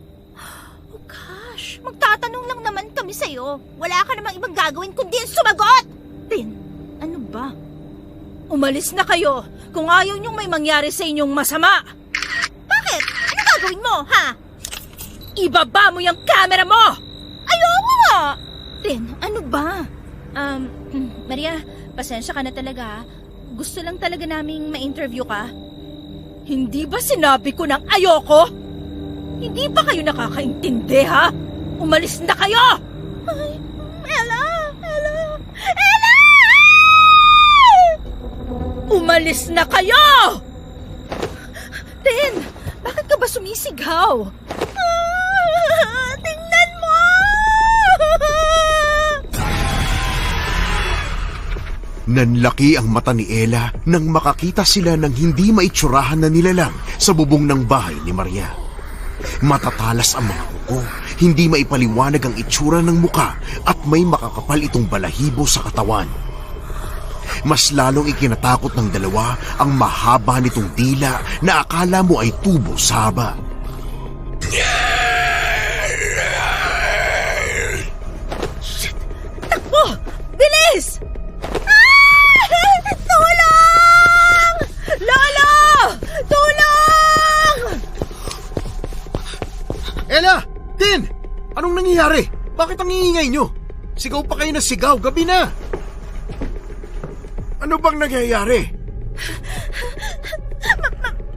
Oh gosh, magtatanong lang naman kami sa'yo. Wala ka namang ibang gagawin kundi sumagot! Tin, ano ba? Umalis na kayo kung ayaw niyong may mangyari sa inyong masama. Bakit? Ano gagawin mo, ha? Ibaba mo yung camera mo! Ayoko nga! Tin, ano ba? Maria, pasensya ka na talaga, ha? Gusto lang talaga naming ma-interview ka. Hindi ba sinabi ko ng ayoko? Hindi ba kayo nakakaintindi, ha? Umalis na kayo! Ay, Ella! Umalis na kayo! Tin, bakit ka ba sumisigaw? Tingnan mo! Nanlaki ang mata ni Ella nang makakita sila ng hindi maitsurahan na nilalang sa bubong ng bahay ni Maria. Matatalas ang mga kuko, hindi maipaliwanag ang itsura ng muka at may makakapal itong balahibo sa katawan. Mas lalong ikinatakot ng dalawa ang mahaba nitong dila na akala mo ay tubo sa haba. Takbo! Bilis! Tulong! Lolo! Tulong! Ella! Tin! Anong nangyayari? Bakit ang iingay nyo? Sigaw pa kayo na sigaw, gabi na! Ano bang nangyayari?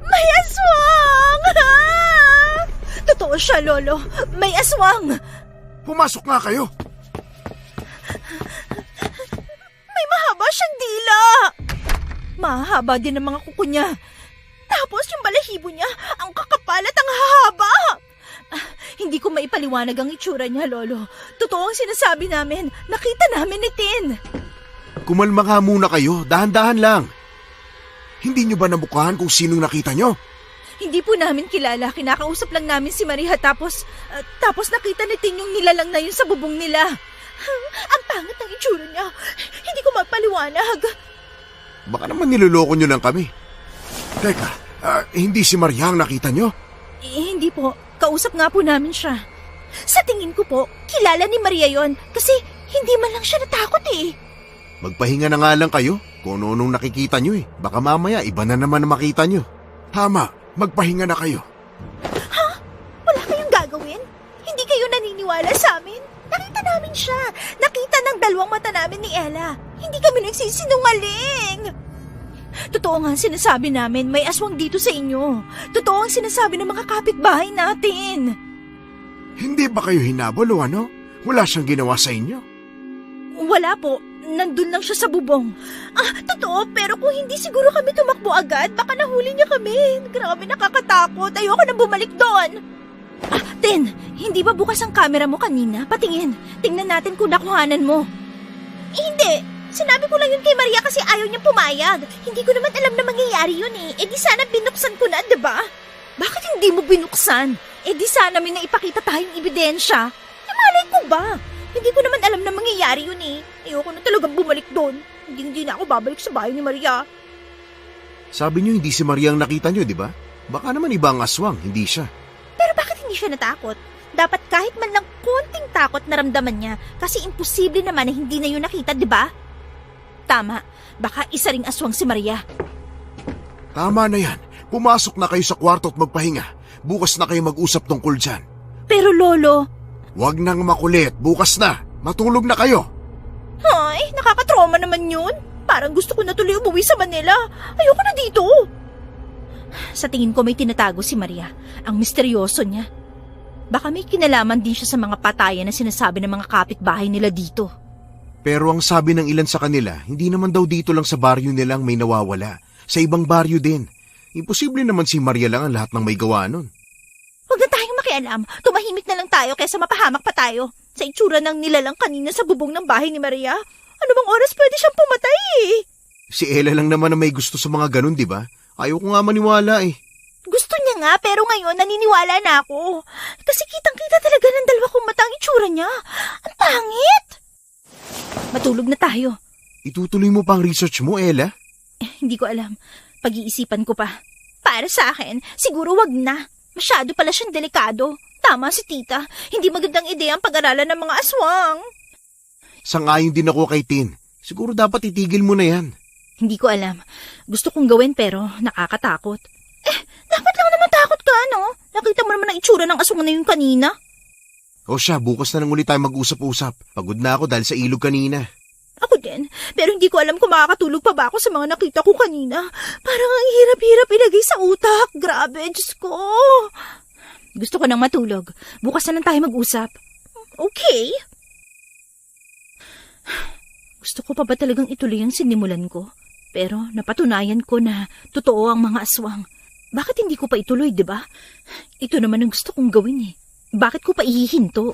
May aswang! Totoo siya, Lolo. May aswang! Pumasok nga kayo. May mahaba siyang dila! Mahaba din ang mga kuko niya. Tapos yung balahibo niya, ang kakapal at ang hahaba! Hindi ko maipaliwanag ang itsura niya, Lolo. Totoo ang sinasabi namin. Nakita namin ni Tin. Kumalma nga muna kayo, dahan-dahan lang. Hindi nyo ba namukhaan kung sinong nakita nyo? Hindi po namin kilala. Kinakausap lang namin si Maria tapos nakita ni Tin yung nilalang na yun sa bubong nila. Ang pangit ng itsura niya. Hindi ko magpaliwanag. Baka naman niloloko nyo lang kami. Teka, hindi si Maria ang nakita nyo? Hindi po. Kausap nga po namin siya. Sa tingin ko po, kilala ni Maria yon kasi hindi man lang siya natakot eh. Magpahinga na nga lang kayo kung ano-anong nakikita nyo eh. Baka mamaya iba na naman na makita nyo. Tama, magpahinga na kayo. Ha? Wala kayong gagawin? Hindi kayo naniniwala sa amin? Nakita namin siya. Nakita ng dalawang mata namin ni Ella. Hindi kami nagsisinungaling. Totoo nga ang sinasabi namin, may aswang dito sa inyo. Totoo ang sinasabi ng mga kapitbahay natin. Hindi ba kayo hinabol o ano? Wala siyang ginawa sa inyo? Wala po. Nandun lang siya sa bubong. Totoo, pero kung hindi siguro kami tumakbo agad, baka nahuli niya kami. Grabe, nakakatakot. Ayoko nang bumalik doon. Tin, hindi ba bukas ang camera mo kanina? Patingin. Tingnan natin kung nakuhanan mo. Hindi. Sinabi ko lang yun kay Maria kasi ayaw niyang pumayag. Hindi ko naman alam na mangyayari yun eh. E di sana binuksan ko na, diba? Bakit hindi mo binuksan? E di sana may naipakita tayong ebidensya. Malay ko ba? Hindi ko naman alam na mangyayari yun eh. Ayoko na talagang bumalik doon. Hindi na ako babalik sa bahay ni Maria. Sabi nyo hindi si Maria ang nakita nyo, di ba? Baka naman iba ang aswang, hindi siya. Pero bakit hindi siya natakot? Dapat kahit man lang konting takot naramdaman niya kasi imposible naman na hindi na yun nakita, di ba? Tama, baka isa ring aswang si Maria. Tama na yan. Pumasok na kayo sa kwarto at magpahinga. Bukas na kayo mag-usap tungkol dyan. Pero Lolo... Huwag nang makulit. Bukas na. Matulog na kayo. Ay, nakakatrauma naman yun. Parang gusto ko na tuloy umuwi sa Manila. Ayoko na dito. Sa tingin ko may tinatago si Maria. Ang misteryoso niya. Baka may kinalaman din siya sa mga patayan na sinasabi ng mga kapitbahay nila dito. Pero ang sabi ng ilan sa kanila, hindi naman daw dito lang sa baryo nilang may nawawala. Sa ibang baryo din. Imposible naman si Maria lang ang lahat ng may gawa nun. Huwag na tayong makialam. Tumahimik na lang tayo kaysa mapahamak pa tayo. Sa itsura ng nilalang kanina sa bubong ng bahay ni Maria. Ano bang oras pwede siyang pumatay eh? Si Ella lang naman na may gusto sa mga ganun, di ba? Ayaw ko nga maniwala eh. Gusto niya nga, pero ngayon naniniwala na ako. Kasi kitang-kita talaga ng dalawa kong mata ang itsura niya. Ang pangit! Matulog na tayo. Itutuloy mo pang research mo, Ella? Hindi ko alam. Pag-iisipan ko pa. Para sa akin, siguro wag na. Masyado pala siyang delikado. Tama si tita. Hindi magandang ideya ang pag-aralan ng mga aswang. Sangayon din ako kay Tin. Siguro dapat itigil mo na yan. Hindi ko alam. Gusto kong gawin pero nakakatakot. Dapat lang naman takot ka, no? Nakita mo naman ang itsura ng aswang na yun kanina. O siya, bukas na lang ulit tayo mag-usap-usap. Pagod na ako dahil sa ilog kanina. Ako din, pero hindi ko alam kung makakatulog pa ba ako sa mga nakita ko kanina. Parang ang hirap-hirap ilagay sa utak. Grabe, Diyos ko. Gusto ko nang matulog. Bukas na lang tayo mag-usap. Okay. Gusto ko pa ba talagang ituloy ang sinimulan ko? Pero napatunayan ko na totoo ang mga aswang. Bakit hindi ko pa ituloy, di ba? Ito naman ang gusto kong gawin eh. Bakit ko pa ihihinto?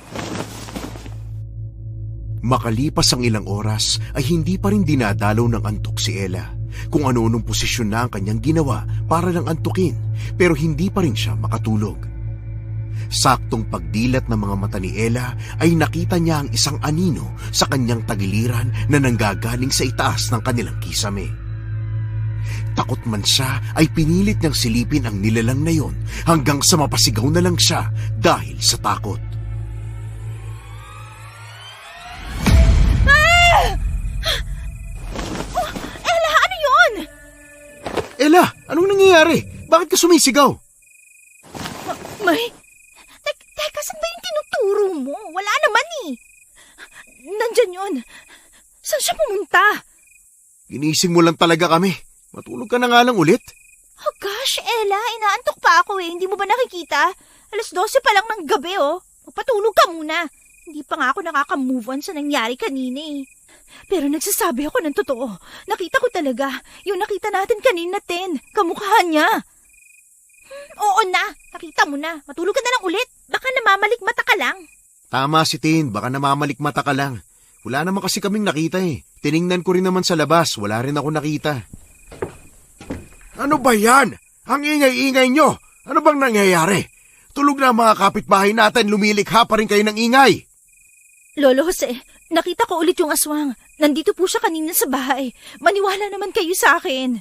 Makalipas ang ilang oras ay hindi pa rin dinadalaw ng antok si Ella. Kung ano-anong posisyon na ang kanyang ginawa para lang antukin, pero hindi pa rin siya makatulog. Saktong pagdilat ng mga mata ni Ella ay nakita niya ang isang anino sa kanyang tagiliran na nanggagaling sa itaas ng kanilang kisame. Takot man siya ay pinilit niyang silipin ang nilalang na yon hanggang sa mapasigaw na lang siya dahil sa takot. Ella, anong nangyayari? Bakit ka sumisigaw? Teka, saan ba yung tinuturo mo? Wala naman eh. Nandyan yun. Saan siya pumunta? Ginising mo lang talaga kami. Matulog ka na nga lang ulit. Oh gosh, Ella, inaantok pa ako eh. Hindi mo ba nakikita? 12:00 pa lang ng gabi oh. Magpatulog ka muna. Hindi pa nga ako nakaka-move on sa nangyari kanina eh. Pero nagsasabi ako ng totoo. Nakita ko talaga. Yung nakita natin kanina, Ten. Kamukha niya. Oo na. Nakita mo na. Matulog ka na lang ulit. Baka namamalik mata ka lang. Tama si Tin, baka namamalik mata ka lang. Wala naman kasi kaming nakita eh. Tiningnan ko rin naman sa labas, wala rin ako nakita. Ano ba yan? Ang ingay-ingay nyo. Ano bang nangyayari? Tulog na ang mga kapitbahay natin, lumilikha pa rin kayo ng ingay. Lolo Jose, nakita ko ulit yung aswang. Nandito po siya kanina sa bahay. Maniwala naman kayo sa akin.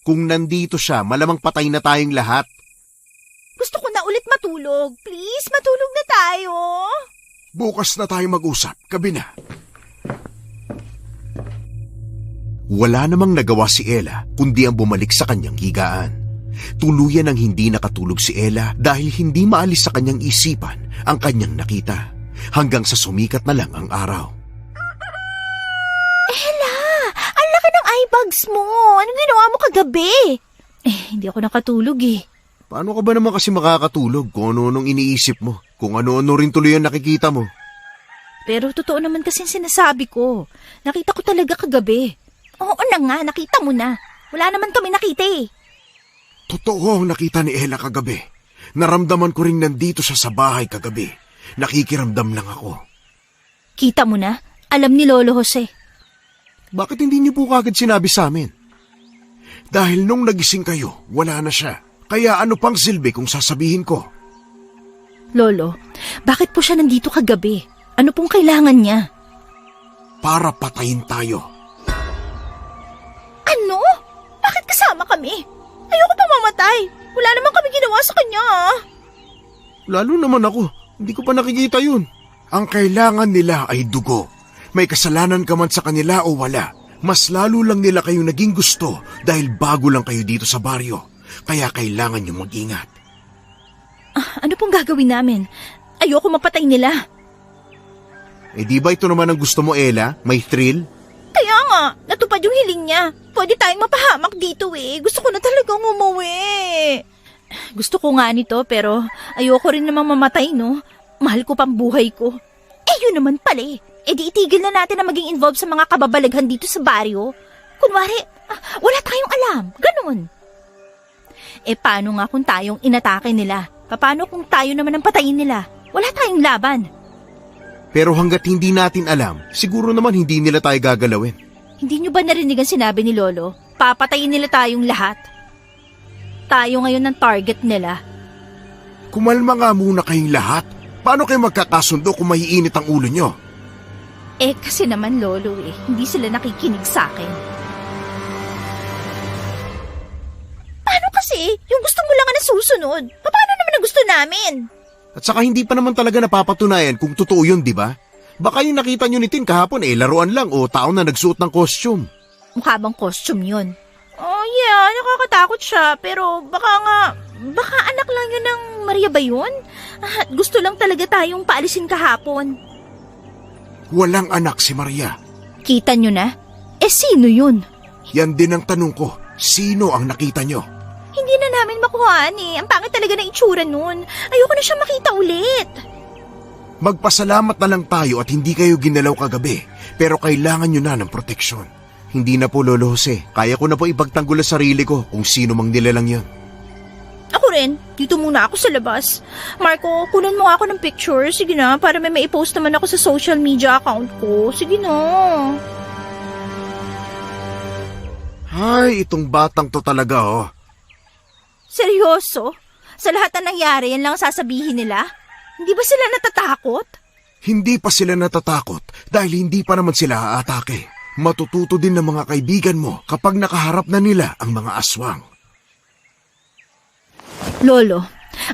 Kung nandito siya, malamang patay na tayong lahat. Gusto ko na ulit matulog. Please, matulog na tayo. Bukas na tayo mag-usap. Gabi na. Wala namang nagawa si Ella kundi ang bumalik sa kanyang higaan. Tuluyan ang hindi nakatulog si Ella dahil hindi maalis sa kanyang isipan ang kanyang nakita. Hanggang sa sumikat na lang ang araw. Ella, ang laki ng eye bags mo. Anong ginawa mo kagabi? Hindi ako nakatulog eh. Paano ka ba naman kasi makakatulog kung ano-anong iniisip mo? Kung ano-ano rin tuloy ang nakikita mo? Pero totoo naman kasi sinasabi ko. Nakita ko talaga kagabi. Oo na nga, nakita mo na. Wala naman kami nakita eh. Totoo ang nakita ni Ella kagabi. Naramdaman ko rin nandito siya sa bahay kagabi. Nakikiramdam lang ako. Kita mo na? Alam ni Lolo Jose. Bakit hindi niyo po kagad sinabi sa amin? Dahil nung nagising kayo, wala na siya. Kaya ano pang silbi kung sasabihin ko? Lolo, bakit po siya nandito kagabi? Ano pong kailangan niya? Para patayin tayo. Ano? Bakit kasama kami? Ayoko pa mamatay. Wala naman kami ginawa sa kanya. Lalo naman ako. Hindi ko pa nakikita yun. Ang kailangan nila ay dugo. May kasalanan ka man sa kanila o wala. Mas lalo lang nila kayo naging gusto dahil bago lang kayo dito sa baryo. Kaya kailangan nyo mag-ingat. Ano pong gagawin namin? Ayoko mapatay nila. Eh di ba ito naman ang gusto mo, Ella? May thrill? Kaya nga, natupad yung hiling niya. Pwede tayong mapahamak dito eh. Gusto ko na talagang umuwi. Gusto ko nga nito pero ayoko rin namang mamatay, no? Mahal ko pang buhay ko. Yun naman pala eh. Di itigil na natin na maging involved sa mga kababalaghan dito sa baryo. Kunwari, wala tayong alam. Ganun. Paano nga kung tayong inatake nila? Paano kung tayo naman ang patayin nila? Wala tayong laban. Pero hanggat hindi natin alam, siguro naman hindi nila tayo gagalawin. Hindi nyo ba narinig ang sinabi ni Lolo? Papatayin nila tayong lahat. Tayo ngayon ang target nila. Kumalma nga muna kayong lahat. Paano kayo magkakasundo kung maiinit ang ulo nyo? Kasi naman Lolo hindi sila nakikinig sa akin. Paano kasi? Yung gusto mo lang ang nasusunod. Paano naman ang gusto namin? At saka hindi pa naman talaga napapatunayan kung totoo yun, di ba? Baka yung nakita nyo ni Tin kahapon laruan lang o tao na nagsuot ng costume. Mukha bang costume yun? Oh yeah, nakakatakot siya. Pero baka anak lang yun ng Maria ba yun? At gusto lang talaga tayong paalisin kahapon. Walang anak si Maria. Kita nyo na? Sino yun? Yan din ang tanong ko. Sino ang nakita nyo? Hindi na namin makuhaan Ang pangit talaga ng itsura nun. Ayoko na siya makita ulit. Magpasalamat na lang tayo at hindi kayo ginalaw kagabi. Pero kailangan nyo na ng proteksyon. Hindi na po, Lolo Jose. Kaya ko na po ipagtanggol ang sarili ko kung sino mang nilalang yan. Ako rin, dito muna ako sa labas. Marco, kunan mo nga ako ng picture. Sige na, para may maipost naman ako sa social media account ko. Sige na. Ay, itong batang to talaga, oh. Seryoso? Sa lahat na nangyari, yan lang ang sasabihin nila? Hindi ba sila natatakot? Hindi pa sila natatakot dahil hindi pa naman sila aatake. Matututo din ng mga kaibigan mo kapag nakaharap na nila ang mga aswang. Lolo,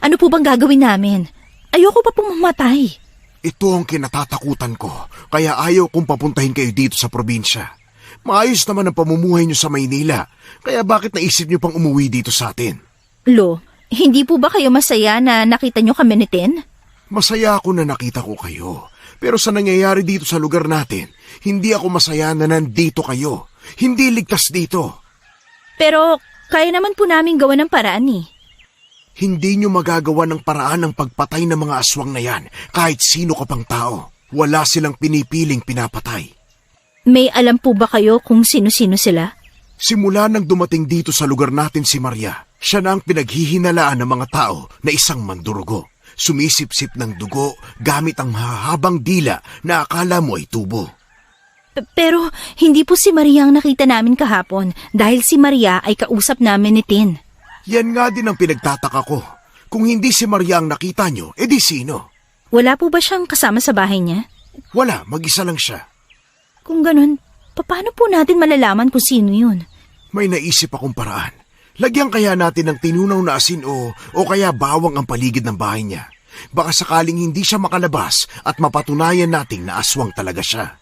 ano po bang gagawin namin? Ayoko pa pong mamatay. Ito ang kinatatakutan ko, kaya ayaw kong papuntahin kayo dito sa probinsya. Maayos naman ang pamumuhay nyo sa Maynila, kaya bakit naisip nyo pang umuwi dito sa atin? Lo, hindi po ba kayo masaya na nakita nyo kami ni Tin? Masaya ako na nakita ko kayo. Pero sa nangyayari dito sa lugar natin, hindi ako masaya na nandito kayo. Hindi ligtas dito. Pero kaya naman po namin gawa ng paraan eh. Hindi nyo magagawa ng paraan ng pagpatay ng mga aswang na yan kahit sino ka pang tao. Wala silang pinipiling pinapatay. May alam po ba kayo kung sino-sino sila? Simula nang dumating dito sa lugar natin si Maria, siya na ang pinaghihinalaan ng mga tao na isang mandurugo. Sumisip-sip ng dugo gamit ang mahahabang dila na akala mo ay tubo. Pero hindi po si Maria ang nakita namin kahapon dahil si Maria ay kausap namin ni Tin. Yan nga din ang pinagtataka ko. Kung hindi si Maria ang nakita nyo, edi sino? Wala po ba siyang kasama sa bahay niya? Wala, mag-isa lang siya. Kung ganun, paano po natin malalaman kung sino yun? May naisip akong paraan. Lagyan kaya natin ng tinunaw na asin o kaya bawang ang paligid ng bahay niya. Baka sakaling hindi siya makalabas at mapatunayan nating na aswang talaga siya.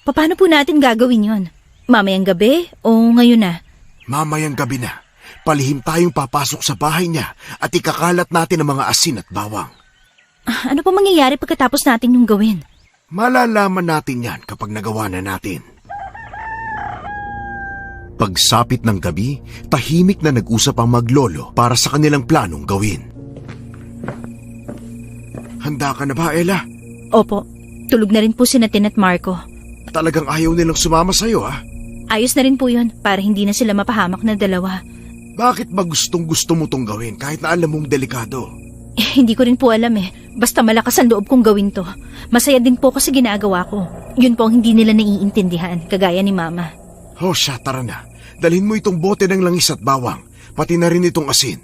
Paano po natin gagawin yun? Mamayang gabi o ngayon na? Mamayang gabi na. Palihim tayong papasok sa bahay niya at ikakalat natin ang mga asin at bawang. Ano pa mangyayari pagkatapos natin yung gawin? Malalaman natin yan kapag nagawa na natin. Pagsapit ng gabi, tahimik na nag-usap ang maglolo para sa kanilang planong gawin. Handa ka na ba, Ella? Opo, tulog na rin po si Tin at Marco. Talagang ayaw nilang sumama sa'yo, ha? Ayos na rin po yun para hindi na sila mapahamak na dalawa. Bakit ba gustong-gusto mo tong gawin kahit na alam mong delikado? Hindi ko rin po alam eh. Basta malakas ang loob kong gawin to. Masaya din po kasi ginagawa ko. Yun po ang hindi nila naiintindihan, kagaya ni Mama. Oh, siya, tara na. Dalhin mo itong bote ng langis at bawang, pati na rin itong asin.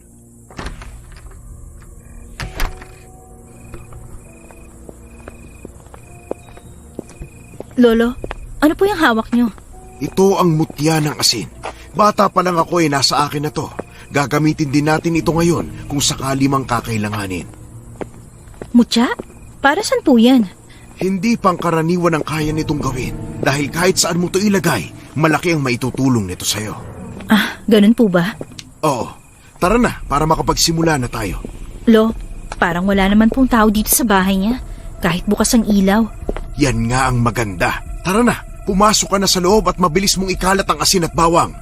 Lolo, ano po yung hawak nyo? Ito ang mutya ng asin. Bata pa lang ako nasa akin na to. Gagamitin din natin ito ngayon kung sakali mang kakailanganin. Mutya? Para saan po yan? Hindi pangkaraniwan ang kaya nitong gawin dahil kahit saan mo ito ilagay, malaki ang maitutulong nito sa'yo. Ah, ganun po ba? Oo, tara na para makapagsimula na tayo. Lo, parang wala naman pong tao dito sa bahay niya. Kahit bukas ang ilaw. Yan nga ang maganda. Tara na, pumasok ka na sa loob at mabilis mong ikalat ang asin at bawang.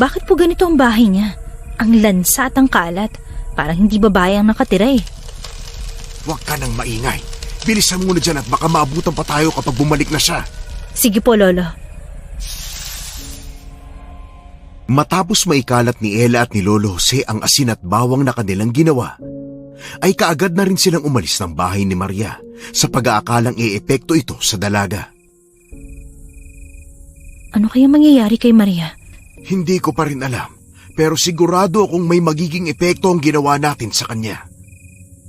Bakit po ganito ang bahay niya? Ang lansa at ang kalat. Parang hindi babae ang nakatira eh. Huwag ka nang maingay. Bilisan mo na dyan at baka maabutan pa tayo kapag bumalik na siya. Sige po, Lolo. Matapos maikalat ni Ella at ni Lolo Jose ang asin at bawang na kanilang ginawa, ay kaagad na rin silang umalis ng bahay ni Maria sa pag-aakalang e-epekto ito sa dalaga. Ano kaya mangyayari kay Maria? Hindi ko pa rin alam, pero sigurado akong may magiging epekto ang ginawa natin sa kanya.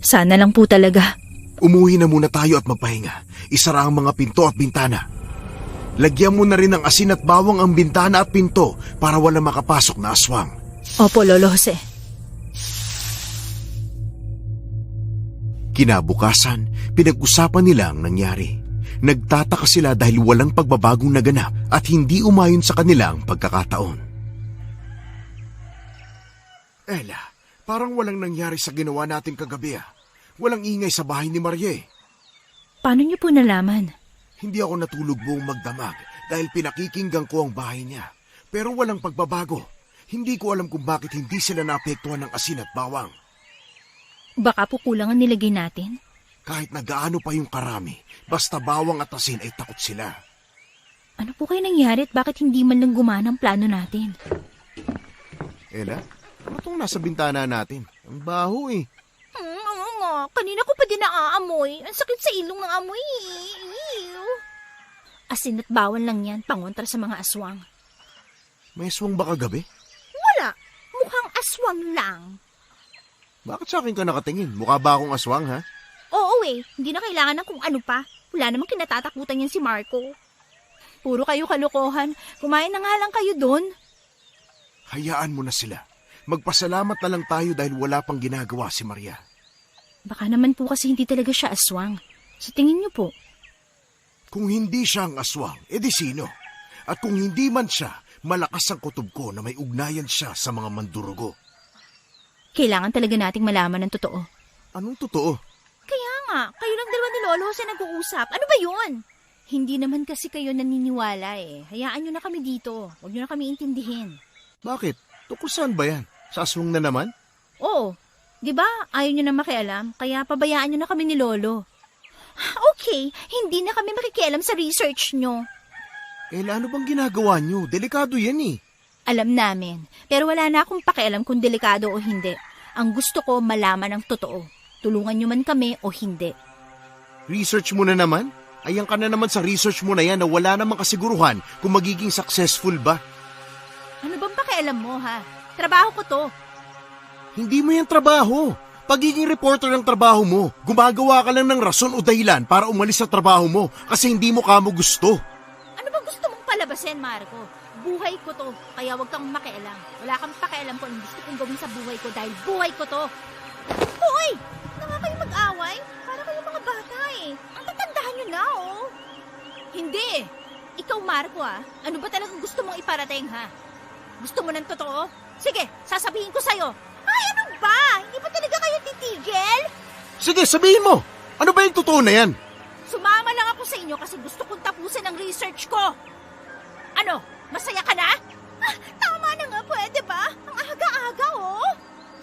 Sana lang po talaga. Umuwi na muna tayo at magpahinga. Isara ang mga pinto at bintana. Lagyan mo na rin ng asin at bawang ang bintana at pinto para wala makapasok na aswang. Opo, Lolo Jose. Kinabukasan, pinag-usapan nila ang nangyari. Nagtataka sila dahil walang pagbabagong naganap at hindi umayon sa kanila ang pagkakataon. Ella, parang walang nangyari sa ginawa natin kagabi ah. Walang ingay sa bahay ni Maria eh. Paano niyo po nalaman? Hindi ako natulog buong magdamag dahil pinakikinggan ko ang bahay niya. Pero walang pagbabago. Hindi ko alam kung bakit hindi sila naapektuhan ng asin at bawang. Baka po kulang ang nilagay natin? Kahit na gaano pa yung karami, basta bawang at asin ay takot sila. Ano po kayo nangyari at bakit hindi man lang gumana ang plano natin? Ella, ano tong nasa bintana natin? Ang baho eh. Oo nga. Kanina ko pa din naaamoy. Ang sakit sa ilong ng amoy. Ew. Asin at bawal lang yan, pangontra sa mga aswang. May aswang ba kagabi? Wala. Mukhang aswang lang. Bakit sa akin ka nakatingin? Mukha ba akong aswang, ha? Oo eh. Hindi na kailangan ng kung ano pa. Wala namang kinatatakutan yan si Marco. Puro kayo kalokohan. Kumain na nga lang kayo doon. Hayaan mo na sila. Magpasalamat na lang tayo dahil wala pang ginagawa si Maria. Baka naman po kasi hindi talaga siya aswang. Sa tingin niyo po. Kung hindi siya ang aswang, edi sino? At kung hindi man siya, malakas ang kutob ko na may ugnayan siya sa mga mandurugo. Kailangan talaga nating malaman ng totoo. Anong totoo? Kaya nga, kayo lang dalawa ni Lolo Jose nag-uusap. Ano ba yun? Hindi naman kasi kayo naniniwala eh. Hayaan nyo na kami dito. Huwag nyo na kami intindihin. Bakit? Tungkol saan ba yan? Sa aswang na naman? Oo. Di ba ayaw nyo na makialam? Kaya pabayaan nyo na kami ni Lolo. Okay, hindi na kami makikialam sa research nyo. Ella, ano bang ginagawa nyo? Delikado yan eh. Alam namin. Pero wala na akong pakialam kung delikado o hindi. Ang gusto ko malaman ang totoo. Tulungan nyo man kami o hindi. Research mo na naman? Ayan ka na naman sa research mo na yan na wala namang kasiguruhan kung magiging successful ba. Ano bang pakialam mo ha? Trabaho ko to. Hindi mo yan trabaho. Pagiging reporter ng trabaho mo, gumagawa ka lang ng rason o dahilan para umalis sa trabaho mo kasi hindi mo kamo gusto. Ano bang gusto mong palabasin, Marco? Buhay ko to, kaya wag kang makialam. Wala kang pakialam kung anong gusto kong gawin sa buhay ko dahil buhay ko to. Hoy! Na nga kayo mag-away? Para kayo mga bata eh. Ang tatandaan nyo na oh. Hindi. Ikaw, Marco ano ba talagang gusto mong iparating ha? Gusto mo ng totoo? Sige, sasabihin ko sa'yo. Ay, ano ba? Hindi ba talaga kayo titigil? Sige, sabihin mo. Ano ba yung totoo na yan? Sumama lang ako sa inyo kasi gusto kong tapusin ang research ko. Ano? Masaya ka na? Tama na nga, pwede ba? Ang aga-aga, oh.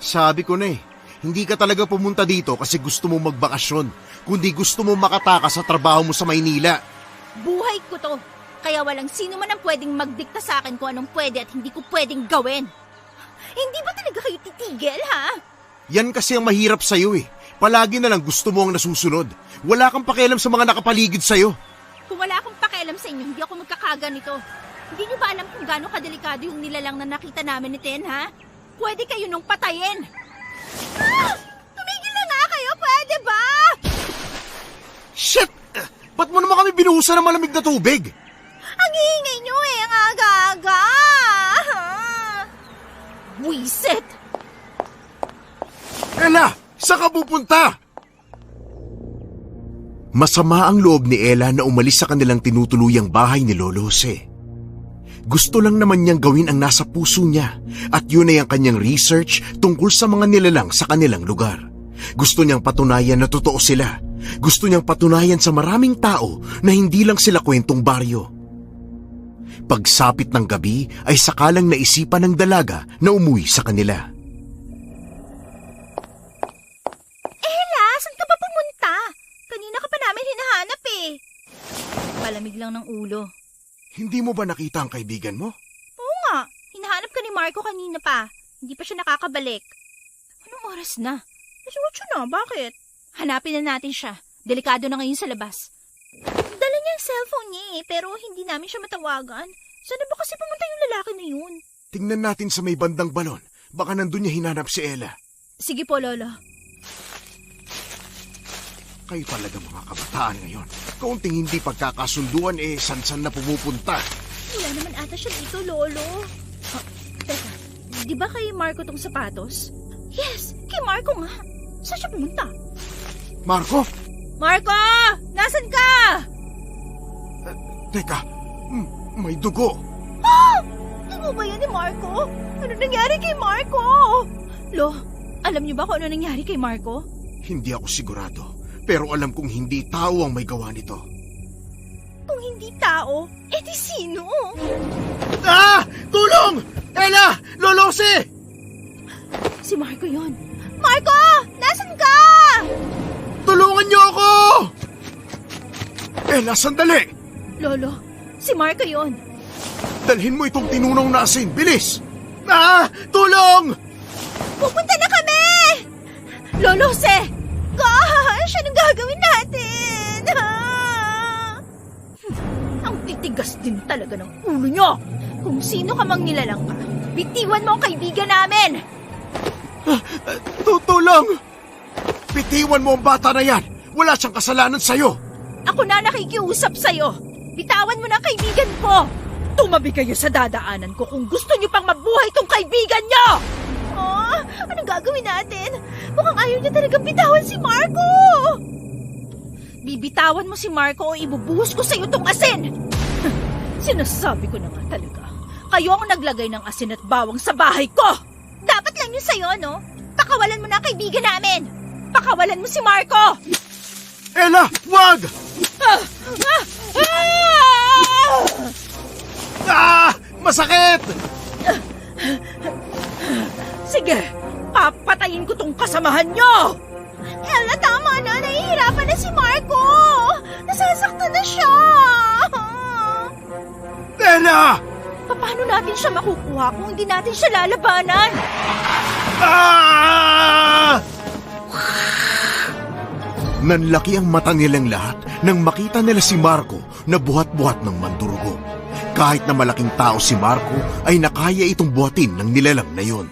Sabi ko na hindi ka talaga pumunta dito kasi gusto mo magbakasyon, kundi gusto mo makatakas sa trabaho mo sa Maynila. Buhay ko to. Kaya walang sino man ang pwedeng magdikta sa akin kung anong pwede at hindi ko pwedeng gawin. Hindi ba talaga kayo titigil, ha? Yan kasi ang mahirap sa'yo Palagi na lang gusto mo ang nasusunod. Wala kang pakialam sa mga nakapaligid sa'yo. Kung wala akong pakialam sa inyo, hindi ako magkakaganito. Hindi niyo ba alam kung gaano kadelikado yung nilalang na nakita namin ni Ten, ha? Pwede kayo nung patayin. Tumigil na nga kayo, pwede ba? Shit! Ba't mo naman kami binuhusan ng malamig na tubig? Ang hihingi nyo ang aga-aga. Wisit! Ella, saan ka pupunta? Masama ang loob ni Ella na umalis sa kanilang tinutuluyang bahay ni Lolo Jose. Gusto lang naman niyang gawin ang nasa puso niya at yun ay ang kanyang research tungkol sa mga nilalang sa kanilang lugar. Gusto niyang patunayan na totoo sila. Gusto niyang patunayan sa maraming tao na hindi lang sila kwentong baryo. Pagsapit ng gabi ay sakalang naisipan ng dalaga na umuwi sa kanila. Ella, saan ka ba pumunta? Kanina ka pa namin hinahanap Palamig lang ng ulo. Hindi mo ba nakita ang kaibigan mo? Oo nga, hinahanap ka ni Marco kanina pa. Hindi pa siya nakakabalik. Anong oras na? Kasi 8 na, bakit? Hanapin na natin siya. Delikado na ngayon sa labas. Dala niya ang cellphone niya pero hindi namin siya matawagan. Saan ba kasi pumunta yung lalaki na yun? Tingnan natin sa may bandang balon. Baka nandun niya hinanap si Ella. Sige po, Lolo. Kayo talaga mga kabataan ngayon. Kaunting hindi pagkakasunduan san-san na pumupunta. Wala naman ata siya dito, Lolo. Teka, di ba kay Marco tong sapatos? Yes, kay Marco nga. Saan siya pumunta? Marco? Marco! Nasaan ka? Teka, may dugo. Dugo ba yan ni Marco? Ano nangyari kay Marco? Lo, alam niyo ba kung ano nangyari kay Marco? Hindi ako sigurado. Pero alam kong hindi tao ang may gawa nito. Kung hindi tao, edi sino? Tulong! Ella! Lolo Jose! Si Marco yon. Marco! Nasaan ka? Tulungan niyo ako! Ella, sandali! Lolo, Si Marco yun. Dalhin mo itong tinunong na asin. Bilis! Ah! Tulong! Pupunta na kami! Lolo Jose! Gosh! Anong gagawin natin? Ang titigas din talaga ng ulo nyo! Kung sino ka mang nilalang ka, bitiwan mo ang kaibigan namin! Tutulong! Bitiwan mo ang bata na yan! Wala siyang kasalanan sa'yo! Ako na nakikiusap sa'yo! Bitawan mo na ang kaibigan ko! Tumabi kayo sa dadaanan ko kung gusto niyo pang mabuhay tong kaibigan niyo! Oh, anong gagawin natin? Mukhang ayaw niya talagang bitawan si Marco! Bibitawan mo si Marco o ibubuhos ko sa'yo tong asin! Sinasabi ko na nga talaga. Kayo ang naglagay ng asin at bawang sa bahay ko! Dapat lang yun sa'yo, no? Pakawalan mo na ang kaibigan namin! Pakawalan mo si Marco! Ella! Wag! Ah! Masakit! Sige, papatayin ko tong kasamahan nyo! Ella, tama na! Nahihirapan na si Marco! Nasasaktan na siya! Ella! Paano natin siya makukuha kung hindi natin siya lalabanan? Ah! Nanlaki ang mata nilang lahat nang makita nila si Marco na buhat-buhat ng mandurugo. Kahit na malaking tao si Marco ay nakaya itong buhatin ng nilalang na yun.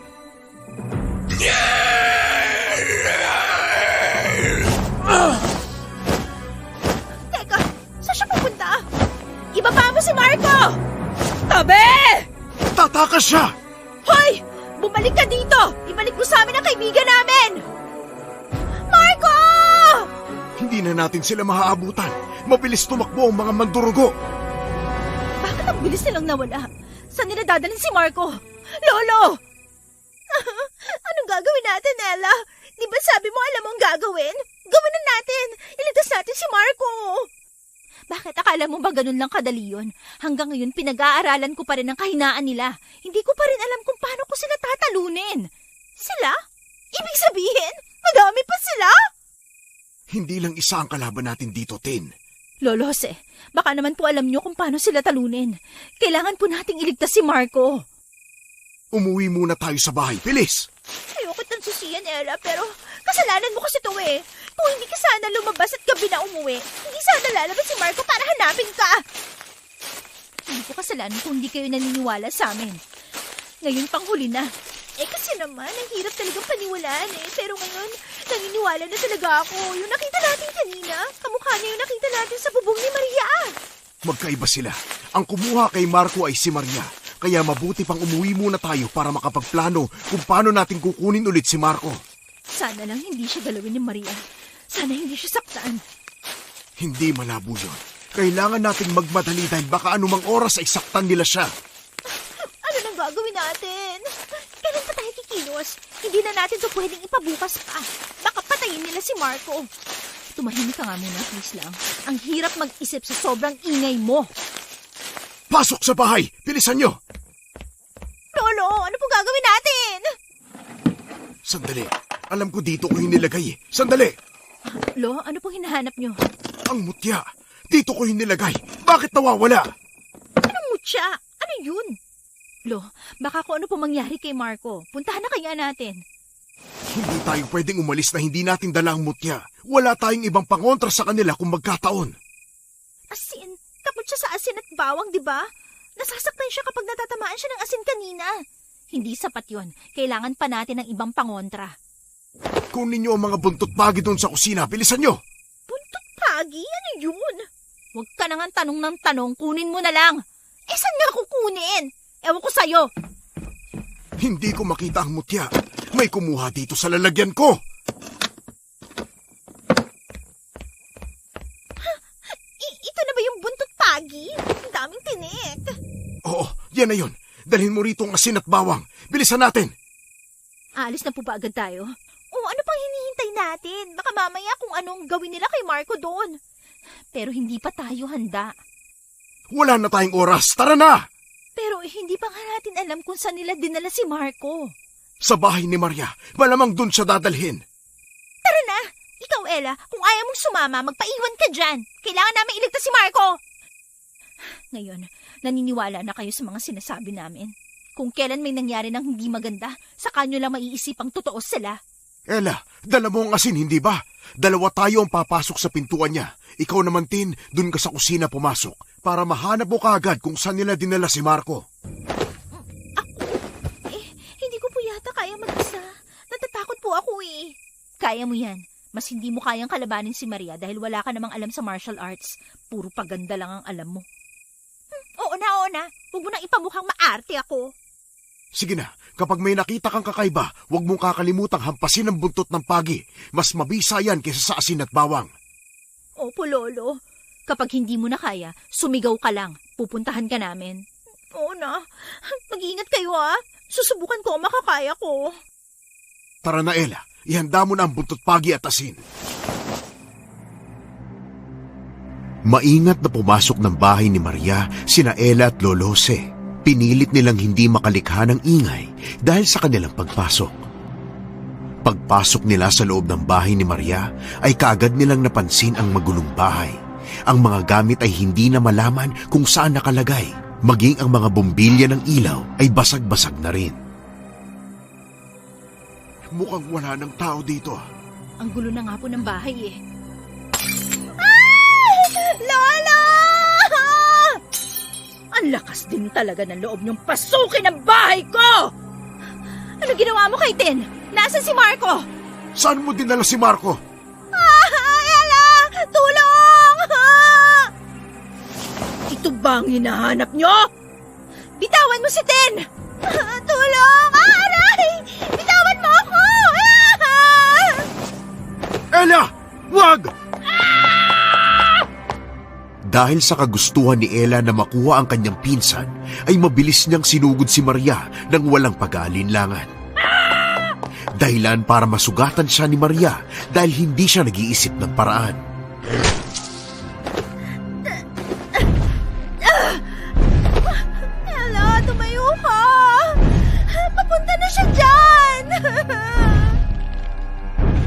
Teka, saan siya pupunta? Ibaba mo si Marco! Tabi! Tatakas siya! Hoy! Bumalik ka dito! Ibalik mo sa amin ang kaibigan namin! Marco! Hindi na natin sila maaabutan. Mabilis tumakbo ang mga mandurugo. Bakit ang bilis nilang nawala? Saan nila dadalhin si Marco? Lolo! Anong gagawin natin, Ella? Di ba sabi mo alam mo ang gagawin? Gawin na natin! Iligtas natin si Marco! Bakit akala mo ba ganun lang kadali yun? Hanggang ngayon pinag-aaralan ko pa rin ang kahinaan nila. Hindi ko pa rin alam kung paano ko sila tatalunin. Sila? Ibig sabihin, madami pa sila? Hindi lang isa ang kalaban natin dito, Tin. Lolo Jose, baka naman po alam niyo kung paano sila talunin. Kailangan po nating iligtas si Marco. Umuwi muna tayo sa bahay. Bilis! Ayoko tang susiyan, Ella, pero kasalanan mo kasi ito eh. Kung hindi ka sana lumabas at gabi na umuwi, hindi sana lalabas si Marco para hanapin ka. Hindi ko kasalanan kung hindi kayo naniniwala sa amin. Ngayon panghuli na. Kasi naman, ang hirap talagang paniwalaan eh. Pero ngayon, naniniwala na talaga ako. Yung nakita natin kanina, kamukha niya yung nakita natin sa bubong ni Maria. Magkaiba sila. Ang kumuha kay Marco ay si Maria. Kaya mabuti pang umuwi muna tayo para makapagplano kung paano natin kukunin ulit si Marco. Sana lang hindi siya galawin ni Maria. Sana hindi siya saktan. Hindi malabo yun. Kailangan nating magmadali dahil baka anumang oras ay saktan nila siya. Ano nang gagawin natin? Kailan pa tayo kikilos? Hindi na natin to pwedeng ipabukas pa. Baka patayin nila si Marco. Tumahimik ka nga muna, please lang. Ang hirap mag-isip sa sobrang ingay mo. Pasok sa bahay! Bilisan nyo! Lolo, ano po gagawin natin? Sandali. Alam ko dito ko hinilagay eh. Sandali! Lo, ano pong hinahanap nyo? Ang mutya! Dito ko hinilagay. Bakit nawawala? Anong mutya? Ano yun? Lo, baka kung ano po mangyari kay Marco. Puntahan na kaya natin. Hindi tayo pwedeng umalis na hindi natin dala ang mutya. Wala tayong ibang pangontra sa kanila kung magkataon. Asin? Takot siya sa asin at bawang, di ba? Nasasaktan siya kapag natatamaan siya ng asin kanina. Hindi sapat yon. Kailangan pa natin ng ibang pangontra. Kunin nyo ang mga buntot pagi doon sa kusina. Bilisan nyo! Buntot pagi? Ano yun? Huwag ka na nga tanong ng tanong. Kunin mo na lang. Saan nga kukunin? Ewan ko sa'yo. Hindi ko makita ang mutya. May kumuha dito sa lalagyan ko. Ito na ba yung buntot pagi? Ang daming tinik. Oo, yan na yun. Dalhin mo rito ang asin at bawang. Bilisan natin. Alis na po ba agad tayo? Oo, ano pang hinihintay natin? Baka mamaya kung anong gawin nila kay Marco doon. Pero hindi pa tayo handa. Wala na tayong oras. Tara na! Pero hindi pa nga natin alam kung saan nila dinala si Marco. Sa bahay ni Maria. Malamang dun siya dadalhin. Tara na! Ikaw, Ella, kung ayaw mong sumama, magpaiwan ka dyan. Kailangan namin iligtas si Marco. Ngayon, naniniwala na kayo sa mga sinasabi namin. Kung kailan may nangyari ng hindi maganda, saka nyo lang maiisipang totoo sila. Ella, dala mo ang asin, hindi ba? Dalawa tayo ang papasok sa pintuan niya. Ikaw naman, Tin, dun ka sa kusina pumasok para mahanap mo kaagad kung saan nila dinala si Marco. Hindi ko po yata kaya mag-isa. Natatakot po ako eh. Kaya mo yan. Mas hindi mo kayang kalabanin si Maria dahil wala ka namang alam sa martial arts. Puro paganda lang ang alam mo. Oo na. Huwag mo nang ipamukhang maarte ako. Sige na, kapag may nakita kang kakaiba, huwag mong kakalimutang hampasin ang buntot ng pagi. Mas mabisa yan kaysa sa asin at bawang. Opo, Lolo. Kapag hindi mo na kaya, sumigaw ka lang. Pupuntahan ka namin. Oo na. Mag-iingat kayo ha. Susubukan ko ang makakaya ko. Tara na, Ella. Ihanda mo na ang buntot pagi at asin. Maingat na pumasok ng bahay ni Maria sina Ella at Lolo Jose. Pinilit nilang hindi makalikha ng ingay dahil sa kanilang pagpasok. Pagpasok nila sa loob ng bahay ni Maria ay kaagad nilang napansin ang magulong bahay. Ang mga gamit ay hindi na malaman kung saan nakalagay. Maging ang mga bombilya ng ilaw ay basag-basag na rin. Mukhang wala ng tao dito. Ang gulo na nga po ng bahay eh. Lola! Ang lakas din talaga ng loob niyong pasukin ang bahay ko! Ano ginawa mo kay Tin? Nasaan si Marco? Saan mo dinala si Marco? Ella! Tulong! Ito ba ang hinahanap niyo? Bitawan mo si Tin! Tulong! Aray! Bitawan mo ako! Ella! Wag! Dahil sa kagustuhan ni Ella na makuha ang kanyang pinsan, ay mabilis niyang sinugod si Maria nang walang pag-aalinlangan. Dahilan para masugatan siya ni Maria dahil hindi siya nag-iisip ng paraan. Ella, tumayo ka! Papunta na siya dyan!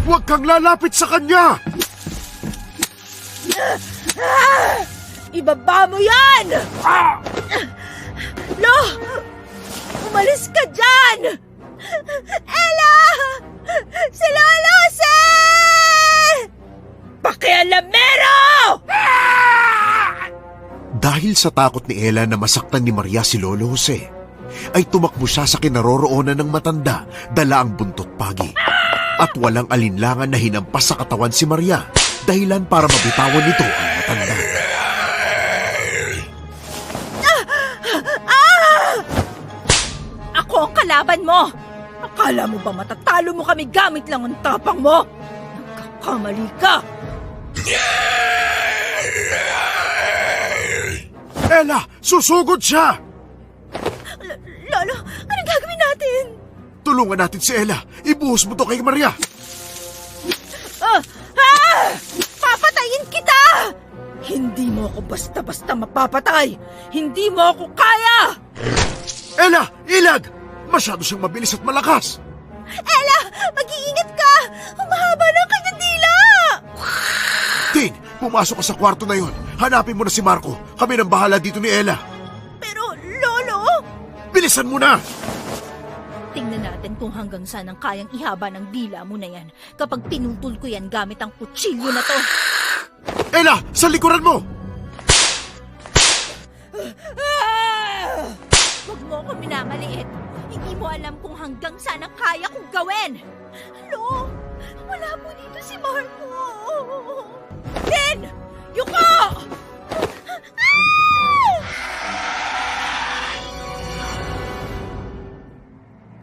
Huwag kang lalapit sa kanya! Ibaba mo yan! Lo! Umalis ka dyan! Ella! Si Lolo Jose! Pakialamero! Dahil sa takot ni Ella na masaktan ni Maria si Lolo Jose, ay tumakbo siya sa kinaroroonan ng matanda, dala ang buntot pagi. At walang alinlangan na hinampas sa katawan si Maria, dahilan para mabitawan nito ang matanda. Ako ang kalaban mo! Akala mo ba matatalo mo kami gamit lang ang tapang mo? Nagkakamali ka! Ella! Susugod siya! Lolo, anong gagawin natin? Tulungan natin si Ella. Ibuhos mo to kay Maria. Papatayin kita! Hindi mo ako basta-basta mapapatay! Hindi mo ako kaya! Ella! Ilag! Masyado siyang mabilis at malakas. Ella! Mag-iingat ka! Humahaba na ang kanyang dila! Tin, pumasok ka sa kwarto na yon. Hanapin mo na si Marco. Kami nang bahala dito ni Ella. Pero, Lolo! Bilisan mo na! Tingnan natin kung hanggang saan ang kayang ihaba ng dila mo na yan kapag pinutol ko yan gamit ang kutsilyo na to. Ella! Sa likuran mo! Huwag mo ako minamaliit. Hindi mo alam kung hanggang saan ang kaya kong gawin. Lo, wala po dito si Marco. Tin! Yuko!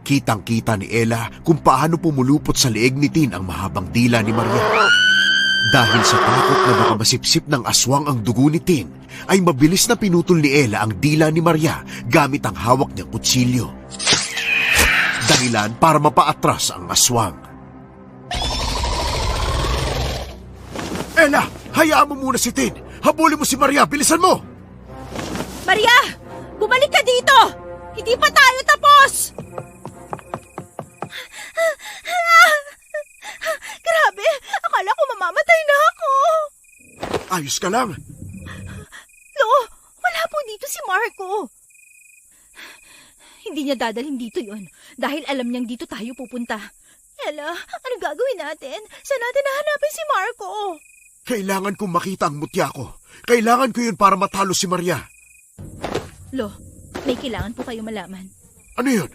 Kitang-kita ni Ella kung paano pumulupot sa leeg ni Tin ang mahabang dila ni Maria. Dahil sa takot na baka masipsip ng aswang ang dugo ni Tin, ay mabilis na pinutol ni Ella ang dila ni Maria gamit ang hawak niyang kutsilyo. Dahilan para mapaatras ang aswang. Ella! Hayaan mo muna si Tin! Habulin mo si Maria! Bilisan mo! Maria! Bumalik ka dito! Hindi pa tayo tapos! Grabe! Akala ko mamamatay na ako! Ayos ka lang! Lo, wala Marco. Hindi niya dadalhin dito yon dahil alam niyang dito tayo pupunta. Ella, ano gagawin natin? Saan natin nahanapin si Marco? Kailangan kong makita ang mutya ko. Kailangan ko yun para matalo si Maria. Lo, may kailangan po kayo malaman. Ano yun?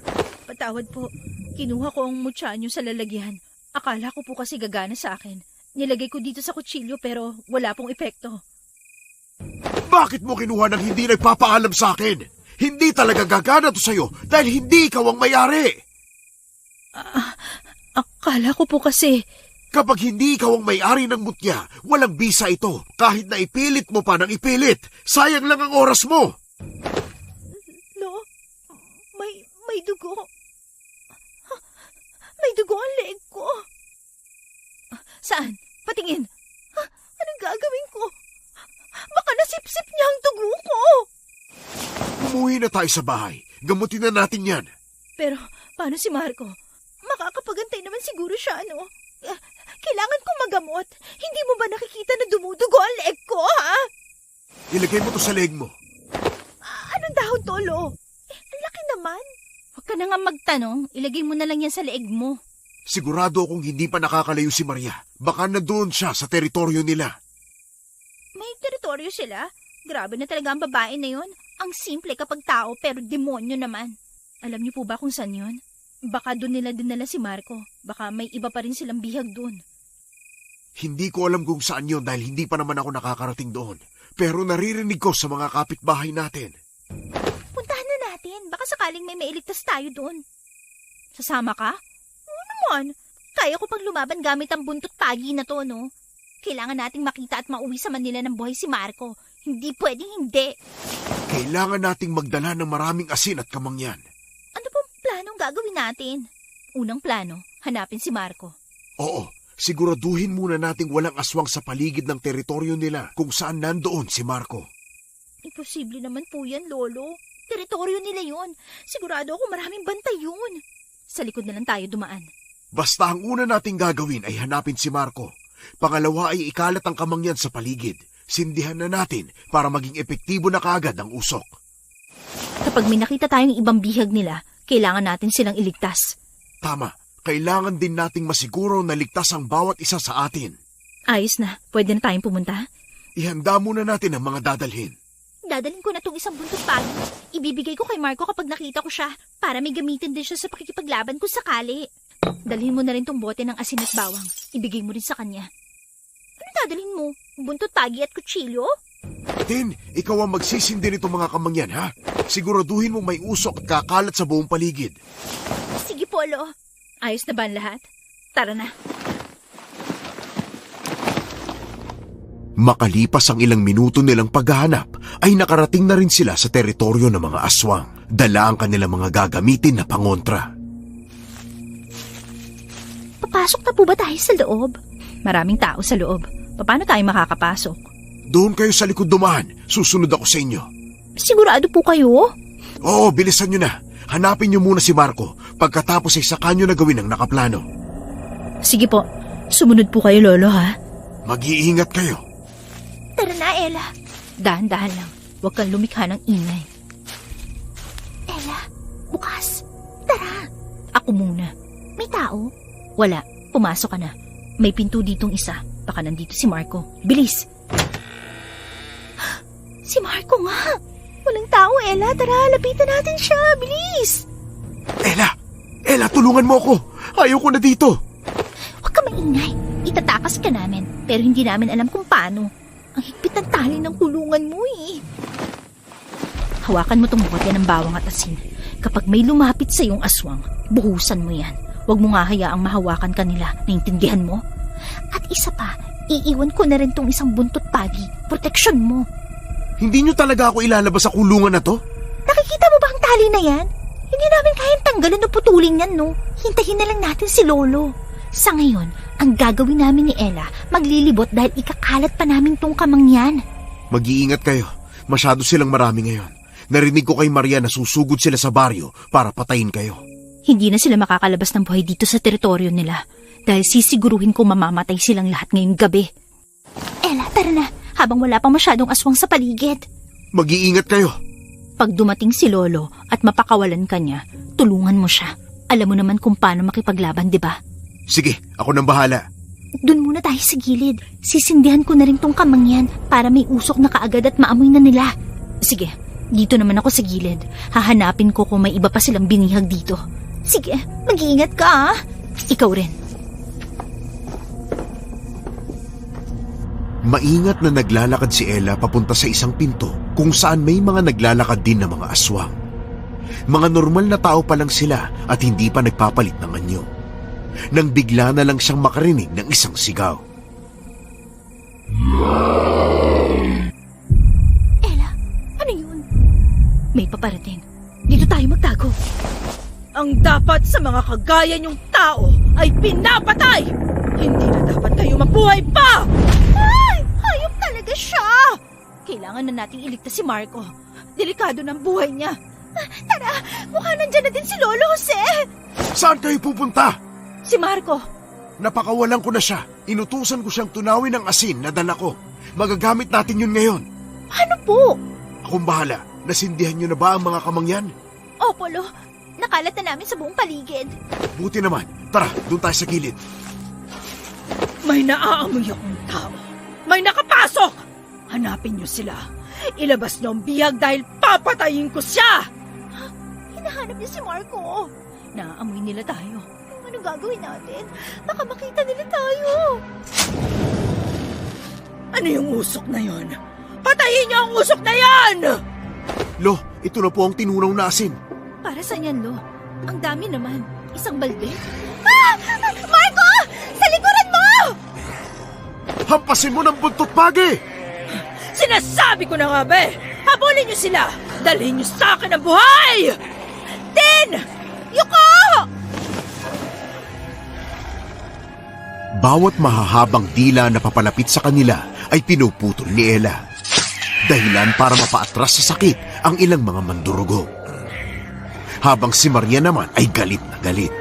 Patawad po. Kinuha ko ang mutya niyo sa lalagyan. Akala ko po kasi gagana sa akin. Nilagay ko dito sa kutsilyo pero wala pong epekto. Bakit mo kinuha ng hindi nagpapaalam sa akin? Hindi talaga gagana to sa'yo dahil hindi ikaw ang may-ari. Akala ko po kasi... Kapag hindi ikaw ang may-ari ng mutya, walang bisa ito. Kahit na ipilit mo pa ng ipilit, sayang lang ang oras mo. Lo, may dugo. May dugo ang leeg ko. Saan? Patingin. Anong gagawin ko? Baka nasipsip niya ang dugo ko. Umuwi na tayo sa bahay. Gamutin na natin yan. Pero, paano si Marco? Makakapagantay naman siguro siya, ano? Kailangan ko magamot. Hindi mo ba nakikita na dumudugo ang leeg ko, ha? Ilagay mo to sa leeg mo. Anong dahon to, Lo? Ang laki naman. Huwag ka na nga magtanong. Ilagay mo na lang yan sa leeg mo. Sigurado akong hindi pa nakakalayo si Maria. Baka nandoon siya sa teritoryo nila. May teritoryo sila? Grabe na talaga ang babae na yon. Ang simple kapag tao pero demonyo naman. Alam niyo po ba kung saan yon? Baka doon nila dinala si Marco. Baka may iba pa rin silang bihag doon. Hindi ko alam kung saan yon dahil hindi pa naman ako nakakarating doon. Pero naririnig ko sa mga kapitbahay natin. Puntahan na natin. Baka sakaling may mailigtas tayo doon. Sasama ka? Oo naman. Kaya ko pang lumaban gamit ang buntot pagi na to, no? Kailangan nating makita at mauwi sa Manila ng buhay si Marco. Hindi pwedeng hindi. Kailangan nating magdala ng maraming asin at kamangyan. Ano pong planong gagawin natin? Unang plano, hanapin si Marco. Oo, siguraduhin muna nating walang aswang sa paligid ng teritoryo nila kung saan nandoon si Marco. Imposible naman po yan, Lolo. Teritoryo nila yon. Sigurado ako maraming bantay yun. Sa likod na lang tayo dumaan. Basta ang una nating gagawin ay hanapin si Marco. Pangalawa ay ikalat ang kamangyan sa paligid. Sindihan na natin para maging epektibo na kaagad ang usok. Kapag may nakita tayong ibang bihag nila, kailangan natin silang iligtas. Tama, kailangan din nating masiguro na ligtas ang bawat isa sa atin. Ayos na, pwede na tayong pumunta. Ihanda muna natin ang mga dadalhin. Dadalhin ko na tong isang buntot pagi. Ibibigay ko kay Marco kapag nakita ko siya para may gamitin din siya sa pakikipaglaban kung sakali. Dalhin mo na rin tong bote ng asin at bawang. Ibigay mo rin sa kanya. Ano dadalhin mo? Buntot pagi at kutsilyo? Tin, ikaw ang magsisindi nito mga kamangyan, ha? Siguraduhin mong may usok at kakalat sa buong paligid. Sige po, Lo. Ayos na ba ang lahat? Tara na. Makalipas ang ilang minuto nilang paghahanap, ay nakarating na rin sila sa teritoryo ng mga aswang. Dala ang kanilang mga gagamitin na pangontra. Papasok na po ba tayo sa loob? Maraming tao sa loob. Paano tayo makakapasok? Doon kayo sa likod dumaan. Susunod ako sa inyo. Sigurado po kayo? Oo, bilisan nyo na. Hanapin nyo muna si Marco. Pagkatapos ay saka nyo na gawin ang nakaplano. Sige po. Sumunod po kayo, Lolo, ha? Mag-iingat kayo. Tara na, Ella. Dahan-dahan lang. Huwag kang lumikha ng ingay. Ella, bukas. Tara. Ako muna. May tao? Wala. Pumasok ka na. May pinto ditong isa. Baka nandito si Marco. Bilis! Si Marco nga! Walang tao, Ella. Tara, lapitan natin siya. Bilis! Ella, tulungan mo ako. Ayoko na dito. Huwag ka maingay. Itatakas ka namin. Pero hindi namin alam kung paano. Ang higpit ng tali ng kulungan mo eh. Hawakan mo tong bote ng bawang at asin. Kapag may lumapit sa iyong aswang, buhusan mo yan. Huwag mo nga hayaang mahawakan kanila. Naintindihan mo? At isa pa, iiwan ko na rin tong isang buntot pagi. Proteksyon mo. Hindi nyo talaga ako ilalabas sa kulungan na to? Nakikita mo ba ang tali na yan? Hindi namin kayang tanggalin o putulin yan, no? Hintayin na lang natin si Lolo. Sa ngayon, ang gagawin namin ni Ella, maglilibot dahil ikakalat pa namin tong kamangyan. Mag-iingat kayo. Masyado silang marami ngayon. Narinig ko kay Maria na susugod sila sa baryo para patayin kayo. Hindi na sila makakalabas ng buhay dito sa teritoryo nila dahil sisiguruhin ko mamamatay silang lahat ngayong gabi. Ella, tara na, habang wala pang masyadong aswang sa paligid. Mag-iingat kayo. Pag dumating si Lolo at mapakawalan ka niya, tulungan mo siya. Alam mo naman kung paano makipaglaban, di ba? Sige, ako nang bahala. Doon muna tayo sa gilid. Sisindihan ko na rin tong kamang yan para may usok na kaagad at maamoy na nila. Sige, dito naman ako sa gilid. Hahanapin ko kung may iba pa silang binihag dito. Sige, mag-iingat ka, ah. Ikaw rin. Maingat na naglalakad si Ella papunta sa isang pinto kung saan may mga naglalakad din na mga aswang. Mga normal na tao pa lang sila at hindi pa nagpapalit ng anyo. Nang bigla na lang siyang makarinig ng isang sigaw. Ella, ano yun? May paparating. Dito tayo magtago. Ang dapat sa mga kagaya niyong tao ay pinapatay! Hindi na dapat kayo mabuhay pa! Ay! Hayop talaga siya! Kailangan na nating iligtas si Marco. Delikado ng buhay niya. Tara, mukha nandyan na din si Lolo Jose! Saan kayo pupunta? Si Marco. Napakawalan ko na siya. Inutusan ko siyang tunawin ng asin na dala ko. Magagamit natin yun ngayon. Ano po? Akong bahala. Nasindihan niyo na ba ang mga kamangyan? Opo, Lo. Nakalat na namin sa buong paligid. Buti naman. Tara, doon tayo sa gilid. May naaamoy akong tao. May nakapasok! Hanapin niyo sila. Ilabas niyo ang bihag dahil papatayin ko siya! Hinahanap niya si Marco. Naaamoy nila tayo. Ano gagawin natin? Baka makita nila tayo. Ano yung usok na yon? Patayin niyo ang usok na yan! Lo, ito na po ang tinunaw na asin. Para saan yan, Lo? Ang dami naman. Isang balde. Ah! Marco! Sa likuran mo! Hampasin mo ng buntot pagi! Sinasabi ko na nga ba habulin niyo sila! Dalhin niyo sa akin ang buhay! Tin! Yuko! Bawat mahahabang dila na papalapit sa kanila ay pinuputol ni Ella. Dahilan para mapaatras sa sakit ang ilang mga mandurugo. Habang si Maria naman ay galit na galit.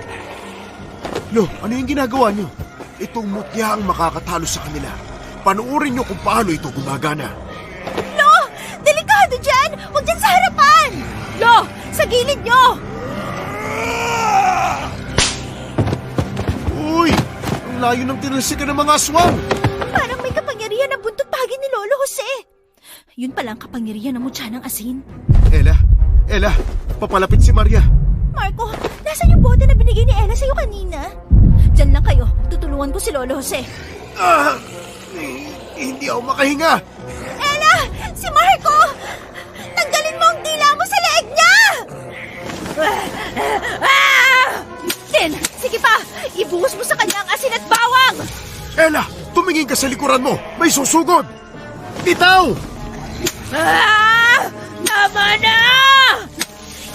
Lo, ano yung ginagawa niyo? Itong mutya ang makakatalo sa kanila. Panuorin niyo kung paano ito gumagana. Lo! Delikado dyan! Huwag dyan sa harapan! Lo! Sa gilid nyo! Uy! Ang layo ng tinulsikan ng mga aswang! Parang may kapangyarihan na buntot pagi ni Lolo Jose. Yun palang kapangyarihan ng mutya ng asin. Ella, papalapit si Maria. Marco, nasan yung bote na binigay ni Ella sa'yo kanina? Diyan lang kayo. Tutulungan ko si Lolo Jose. Hindi ako makahinga. Ella! Si Marco! Tanggalin mo ang dila mo sa leeg niya! Tin, sige pa! Ibuhos mo sa kanya ang asin at bawang! Ella, tumingin ka sa likuran mo. May susugod. Bitaw! Tama na!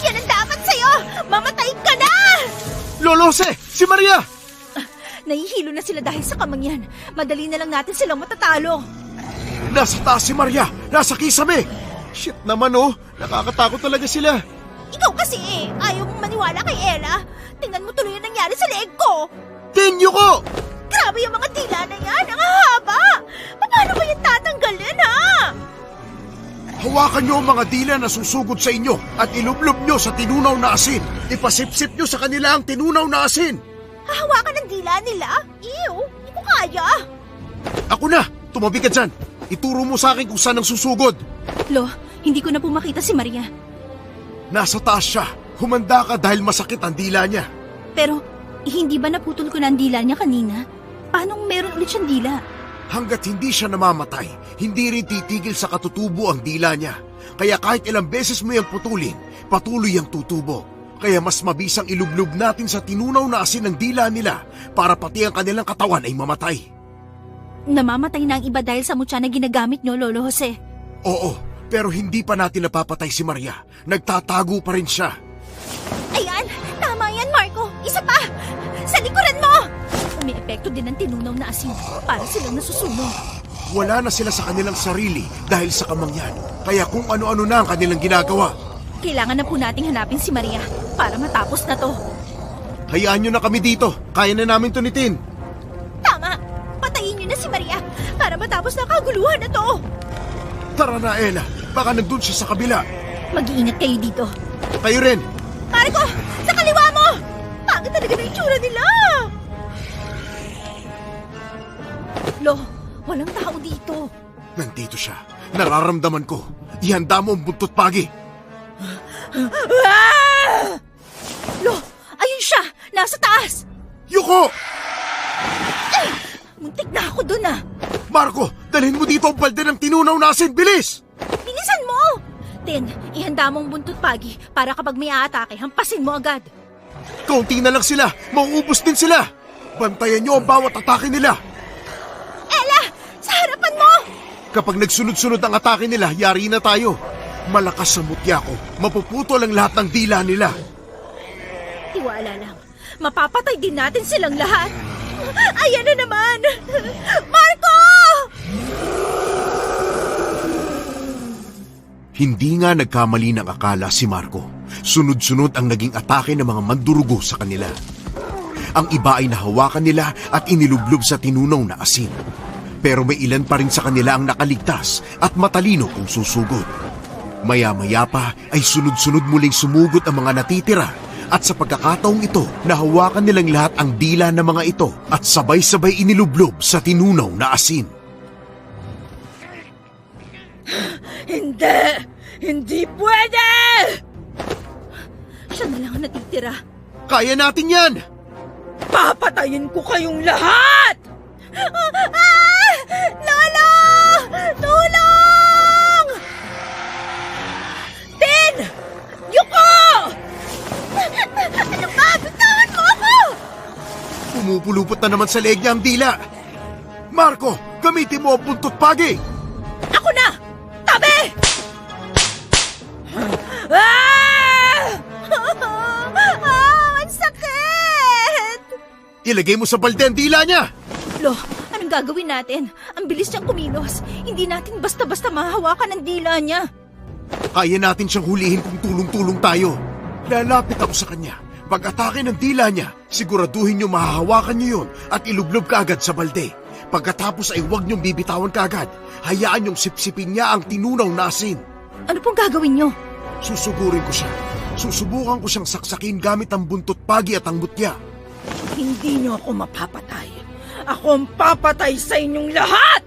Yan ang dapat sa'yo! Mamatay ka na! Lolose! Si Maria! Nahihilo na sila dahil sa kamangyan. Madali na lang natin silang matatalo. Nasa taas si Maria! Nasa kisame! Shit naman oh! Nakakatakot talaga sila. Ikaw kasi ayaw mong maniwala kay Ella. Tingnan mo tuloy ang nangyari sa leeg ko. Tenyo ko! Grabe yung mga dila na yan! Ang hahaba! Paano ba yan tatanggalin, ha? Hawakan niyo ang mga dila na susugod sa inyo at ilublob niyo sa tinunaw na asin. Ipasipsip niyo sa kanila ang tinunaw na asin. Hahawakan ng dila nila? Ew! Hindi ko kaya. Ako na! Tumabi ka dyan! Ituro mo sa akin kung saan ang susugod. Lo, hindi ko na po makita si Maria. Nasa taas siya. Humanda ka dahil masakit ang dila niya. Pero, hindi ba naputol ko na ang dila niya kanina? Paano meron ulit siyang dila? Hanggat hindi siya namamatay, hindi rin titigil sa katutubo ang dila niya. Kaya kahit ilang beses mo yung putulin, patuloy ang tutubo. Kaya mas mabisang ilublob natin sa tinunaw na asin ng dila nila para pati ang kanilang katawan ay mamatay. Namamatay na ang iba dahil sa mutya na ginagamit niyo, Lolo Jose. Oo, pero hindi pa natin napapatay si Maria. Nagtatago pa rin siya. Ayan! Tama yan, Marco! Isa pa! Sa likuran mo! Umi-epekto din ang tinunaw na asin para silang nasusunog. Wala na sila sa kanilang sarili dahil sa kamangyan. Kaya kung ano-ano na ang kanilang ginagawa. Kailangan na po nating hanapin si Maria para matapos na to. Hayaan nyo na kami dito. Kaya na namin tunitin. Tama! Patayin niyo na si Maria para matapos na kaguluhan na to. Tara na, Ella. Baka nandun siya sa kabila. Mag-iingat kayo dito. Kayo rin. Marco! Sa kaliwa mo! Pangit talaga na itsura nila! Lo, walang tao dito. Nandito siya. Nararamdaman ko. Ihanda mo ang buntot pagi. Lo, ayun siya! Nasa taas! Yuko! Muntik na ako dun ah! Marco, dalhin mo dito ang balde ng tinunaw na asin. Bilis! Bilisan mo! Tin, ihanda mo ang buntot pagi para kapag may aatake, hampasin mo agad. Kaunti na lang sila. Mauubos din sila. Bantayan niyo ang bawat atake nila. Ella! Sa harapan mo! Kapag nagsunod-sunod ang atake nila, yari na tayo. Malakas sa mutya ko. Mapuputol ang lahat ng dila nila. Tiwala lang. Mapapatay din natin silang lahat. Ayan na naman! Marco! Hindi nga nagkamali ng akala si Marco. Sunod-sunod ang naging atake ng mga mandurugo sa kanila. Ang iba ay nahawakan nila at inilublob sa tinunaw na asin. Pero may ilan pa rin sa kanila ang nakaligtas at matalino kung susugod. Maya-maya pa ay sunod-sunod muling sumugot ang mga natitira. At sa pagkakataong ito, nahawakan nilang lahat ang dila ng mga ito at sabay-sabay inilublob sa tinunaw na asin. Hindi! Hindi pwede! Siya na lang ang natitira. Kaya natin yan! Papatayin ko kayong lahat! Lolo! Tulong! Tin! Yuko! Ano ba? Bitawan mo ako! Pumupulupot na naman sa leeg niya ang dila. Marco, gamitin mo ang buntot pagi! Ako na! Tabi! Ah! Ang sakit! Ilagay mo sa balde ang dila niya! Lo, anong gagawin natin? Ang bilis niyang kumilos. Hindi natin basta-basta mahahawakan ang dila niya. Kaya natin siyang hulihin kung tulong-tulong tayo. Lalapit ako sa kanya. Pag-atake ng dila niya, siguraduhin niyo mahahawakan niyo yun at ilublob ka agad sa balde. Pagkatapos ay huwag niyong bibitawan ka agad. Hayaan niyong sipsipin niya ang tinunaw na asin. Ano pong gagawin niyo? Susugurin ko siya. Susubukan ko siyang saksakin gamit ang buntot pagi at ang butya. Hindi niyo ako mapapatay. Ako ang papatay sa inyong lahat!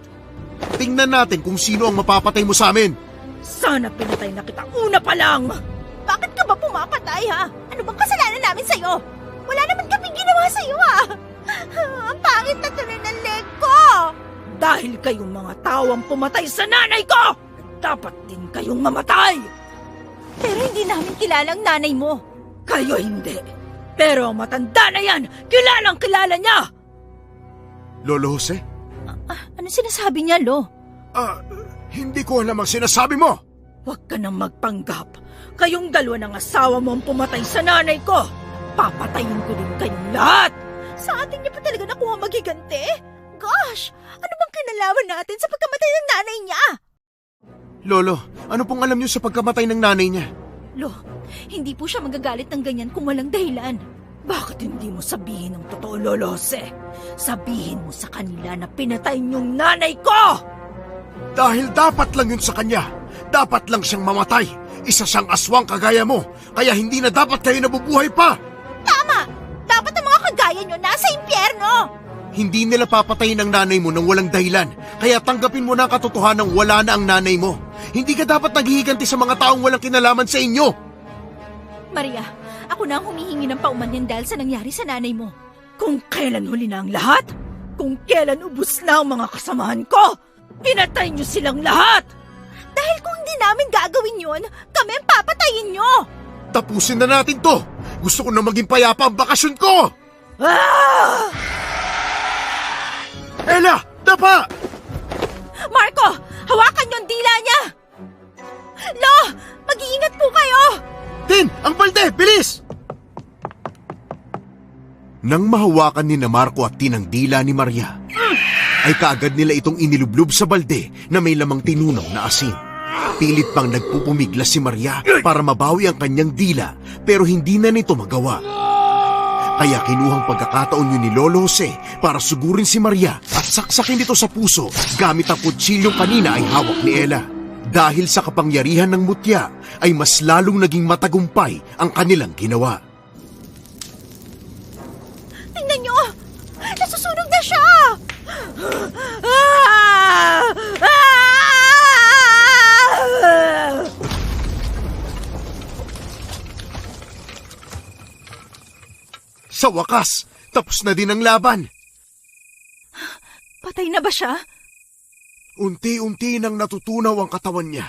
Tingnan natin kung sino ang mapapatay mo sa amin. Sana pinatay na kita una pa lang! Bakit ka ba pumapatay, ha? Ano bang kasalanan namin sa'yo? Wala naman kaming ginawa sa'yo, ha? Ang pangit na tuloy ng leg ko! Dahil kayong mga tawang pumatay sa nanay ko! Dapat din kayong mamatay! Pero hindi namin kilala ang nanay mo. Kayo hindi. Pero ang matanda na yan, kilalang kilala niya! Lolo Jose? Ano sinasabi niya, Lo? Hindi ko alam ang sinasabi mo. Huwag ka nang magpanggap. Kayong dalawa ng asawa mo ang pumatay sa nanay ko. Papatayin ko din kayong lahat. Sa atin niya pa talaga nakuha maghiganti? Gosh! Ano bang kinalaman natin sa pagkamatay ng nanay niya? Lolo, ano pong alam niyo sa pagkamatay ng nanay niya? Lo, hindi po siya magagalit ng ganyan kung walang dahilan. Bakit hindi mo sabihin ang totoo, Lolo Jose? Sabihin mo sa kanila na pinatay niyong nanay ko! Dahil dapat lang yun sa kanya. Dapat lang siyang mamatay. Isa siyang aswang kagaya mo. Kaya hindi na dapat kayo nabubuhay pa. Tama! Dapat ang mga kagaya niyo nasa impyerno! Hindi nila papatayin ang nanay mo nang walang dahilan. Kaya tanggapin mo na ang katotohanan wala na ang nanay mo. Hindi ka dapat naghihiganti sa mga taong walang kinalaman sa inyo. Maria, ako na ang humihingi ng paumanhin dahil sa nangyari sa nanay mo. Kung kailan huli na ang lahat? Kung kailan ubus na ang mga kasamahan ko? Pinatay niyo silang lahat! Dahil kung hindi namin gagawin yun, kami ang papatayin niyo! Tapusin na natin to. Gusto ko na maging payapa ang bakasyon ko. Ah! Ella, dapa! Marco, hawakan niyo ang dila niya! Lo, mag-iingat po kayo! Tin, ang balde, bilis! Nang mahawakan ni na Marco at Tin ang dila ni Maria, ay kaagad nila itong inilublob sa balde na may lamang tinunaw na asin. Pilit pang nagpupumiglas si Maria para mabawi ang kanyang dila pero hindi na nito magawa. Kaya kinuhang pagkakataon yun ni Lolo Jose para sugurin si Maria at saksakin ito sa puso gamit ang kutsilyong kanina ay hawak ni Ella. Dahil sa kapangyarihan ng mutya, ay mas lalong naging matagumpay ang kanilang ginawa. Tingnan nyo! Nasusunog na siya! Sa wakas, tapos na din ang laban. Patay na ba siya? Unti-unti nang natutunaw ang katawan niya.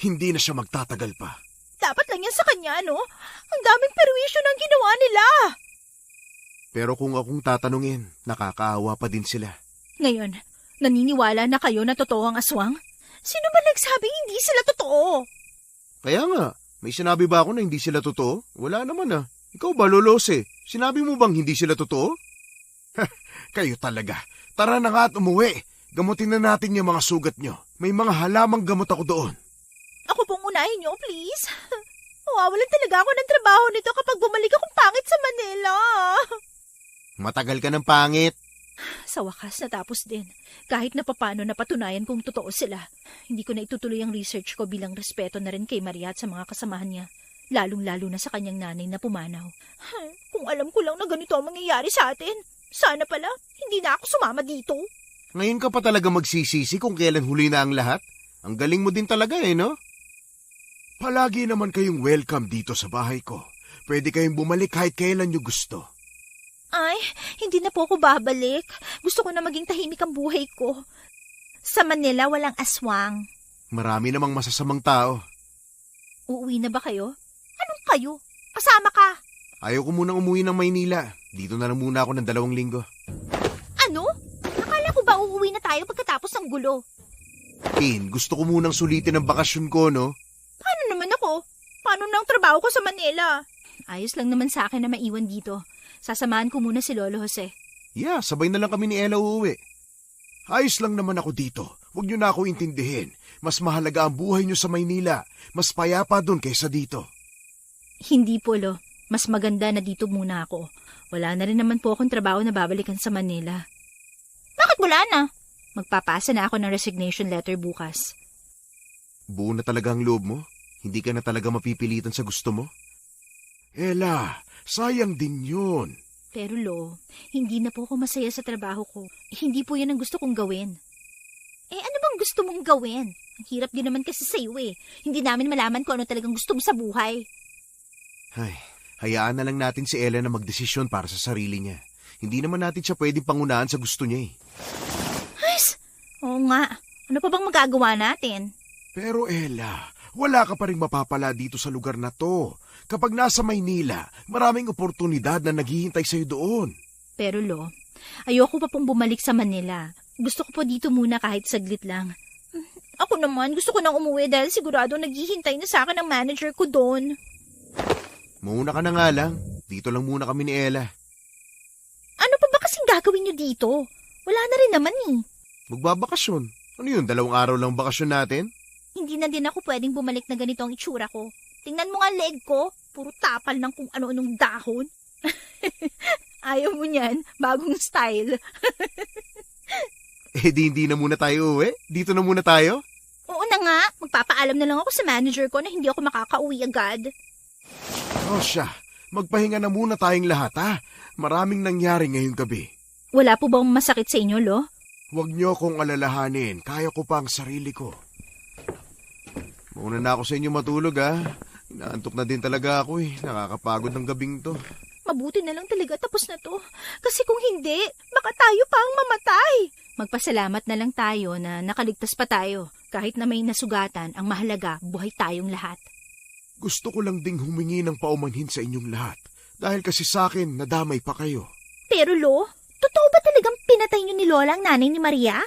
Hindi na siya magtatagal pa. Dapat lang yan sa kanya, no? Ang daming perwisyo ng ginawa nila. Pero kung akong tatanungin, nakakaawa pa din sila. Ngayon, naniniwala na kayo na totoo ang aswang? Sino ba nagsabi hindi sila totoo? Kaya nga, may sinabi ba ako na hindi sila totoo? Wala naman ah. Ikaw ba, Lolose? Sinabi mo bang hindi sila totoo? Kayo talaga. Tara na nga at umuwi. Gamutin na natin yung mga sugat nyo. May mga halamang gamot ako doon. Ako pong unahin niyo, please. Mawawalan talaga ako ng trabaho nito kapag bumalik akong pangit sa Manila. Matagal ka ng pangit. Sa wakas, natapos din. Kahit na papano napatunayan kung totoo sila. Hindi ko na itutuloy ang research ko bilang respeto na rin kay Maria at sa mga kasamahan niya. Lalong-lalo na sa kanyang nanay na pumanaw. Kung alam ko lang na ganito ang mangyayari sa atin, sana pala hindi na ako sumama dito. Ngayon ka pa talaga magsisisi kung kailan huli na ang lahat? Ang galing mo din talaga no? Palagi naman kayong welcome dito sa bahay ko. Pwede kayong bumalik kahit kailan nyo gusto. Ay, hindi na po ako babalik. Gusto ko na maging tahimik ang buhay ko. Sa Manila, walang aswang. Marami namang masasamang tao. Uuwi na ba kayo? Anong kayo? Kasama ka. Ayaw ko munang umuwi ng Maynila. Dito na lang muna ako ng 2 linggo. Ano? Akala ko ba uuwi na tayo pagkatapos ng gulo? Tin, gusto ko munang sulitin ang bakasyon ko, no? Paano naman ako? Paano na ang trabaho ko sa Manila? Ayos lang naman sa akin na maiwan dito. Sasamahan ko muna si Lolo Jose. Yeah, sabay na lang kami ni Ella uuwi. Ayos lang naman ako dito. Huwag nyo na ako intindihin. Mas mahalaga ang buhay nyo sa Maynila. Mas payapa doon kaysa dito. Hindi po, Lo. Mas maganda na dito muna ako. Wala na rin naman po akong trabaho na babalikan sa Manila. Bakit wala na? Magpapasa na ako ng resignation letter bukas. Buo na talaga ang loob mo? Hindi ka na talaga mapipilitan sa gusto mo? Ella, sayang din yun. Pero Lo, hindi na po ako masaya sa trabaho ko. Hindi po yan ang gusto kong gawin. Ano bang gusto mong gawin? Ang hirap din naman kasi sa'yo eh. Hindi namin malaman kung ano talagang gusto mo sa buhay. Ay, hayaan na lang natin si Ella na magdesisyon para sa sarili niya. Hindi naman natin siya pwedeng pangunahan sa gusto niya eh. Oo nga. Ano pa bang magagawa natin? Pero Ella, wala ka pa rin mapapala dito sa lugar na to. Kapag nasa Maynila, maraming oportunidad na naghihintay sa'yo doon. Pero Lo, ayoko pa pong bumalik sa Manila. Gusto ko po dito muna kahit saglit lang. Ako naman, gusto ko nang umuwi dahil sigurado naghihintay na sa akin ang manager ko doon. Mauna ka na nga lang. Dito lang muna kami ni Ella. Ano pa ba kasing gagawin niyo dito? Wala na rin naman eh. Magbabakasyon. Ano yun, 2 araw lang bakasyon natin? Hindi na din ako pwedeng bumalik na ganito ang itsura ko. Tingnan mo nga leg ko. Puro tapal ng kung ano-anong dahon. Ayaw mo niyan. Bagong style. Hindi na muna tayo uwi. Dito na muna tayo. Oo na nga. Magpapaalam na lang ako sa manager ko na hindi ako makakauwi agad. O siya, magpahinga na muna tayong lahat ha. Maraming nangyari ngayong gabi. Wala po bang masakit sa inyo, Lo? Huwag niyo akong alalahanin. Kaya ko pa ang sarili ko. Mauna na ako sa inyo matulog ha. Inaantok na din talaga ako eh. Nakakapagod ng gabing to. Mabuti na lang talaga tapos na to. Kasi kung hindi, baka tayo pa ang mamatay. Magpasalamat na lang tayo na nakaligtas pa tayo. Kahit na may nasugatan, ang mahalaga, buhay tayong lahat. Gusto ko lang ding humingi ng paumanhin sa inyong lahat. Dahil kasi sa akin, nadamay pa kayo. Pero Lo, totoo ba talagang pinatay niyo ni Lola ang nanay ni Maria?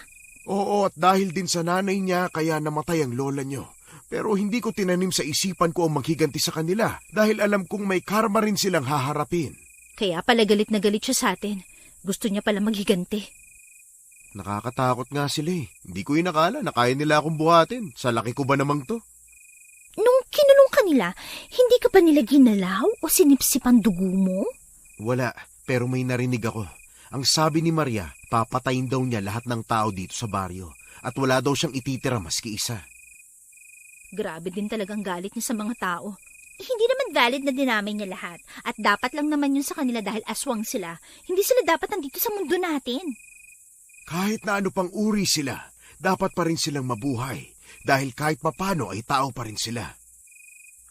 Oo, at dahil din sa nanay niya, kaya namatay ang lola niyo. Pero hindi ko tinanim sa isipan ko ang maghiganti sa kanila dahil alam kong may karma rin silang haharapin. Kaya pala galit na galit siya sa atin. Gusto niya pala maghiganti. Nakakatakot nga sila eh. Hindi ko inakala na kaya nila akong buhatin. Sa laki ko ba namang to? Nung kinulong ka nila, hindi ka ba nila ginalaw o sinipsip ang dugo mo? Wala, pero may narinig ako. Ang sabi ni Maria, papatayin daw niya lahat ng tao dito sa baryo at wala daw siyang ititira maski isa. Grabe din talagang galit niya sa mga tao. Hindi naman valid na dinamay niya lahat. At dapat lang naman yun sa kanila dahil aswang sila. Hindi sila dapat nandito sa mundo natin. Kahit na ano pang uri sila, dapat pa rin silang mabuhay. Dahil kahit papano ay tao pa rin sila.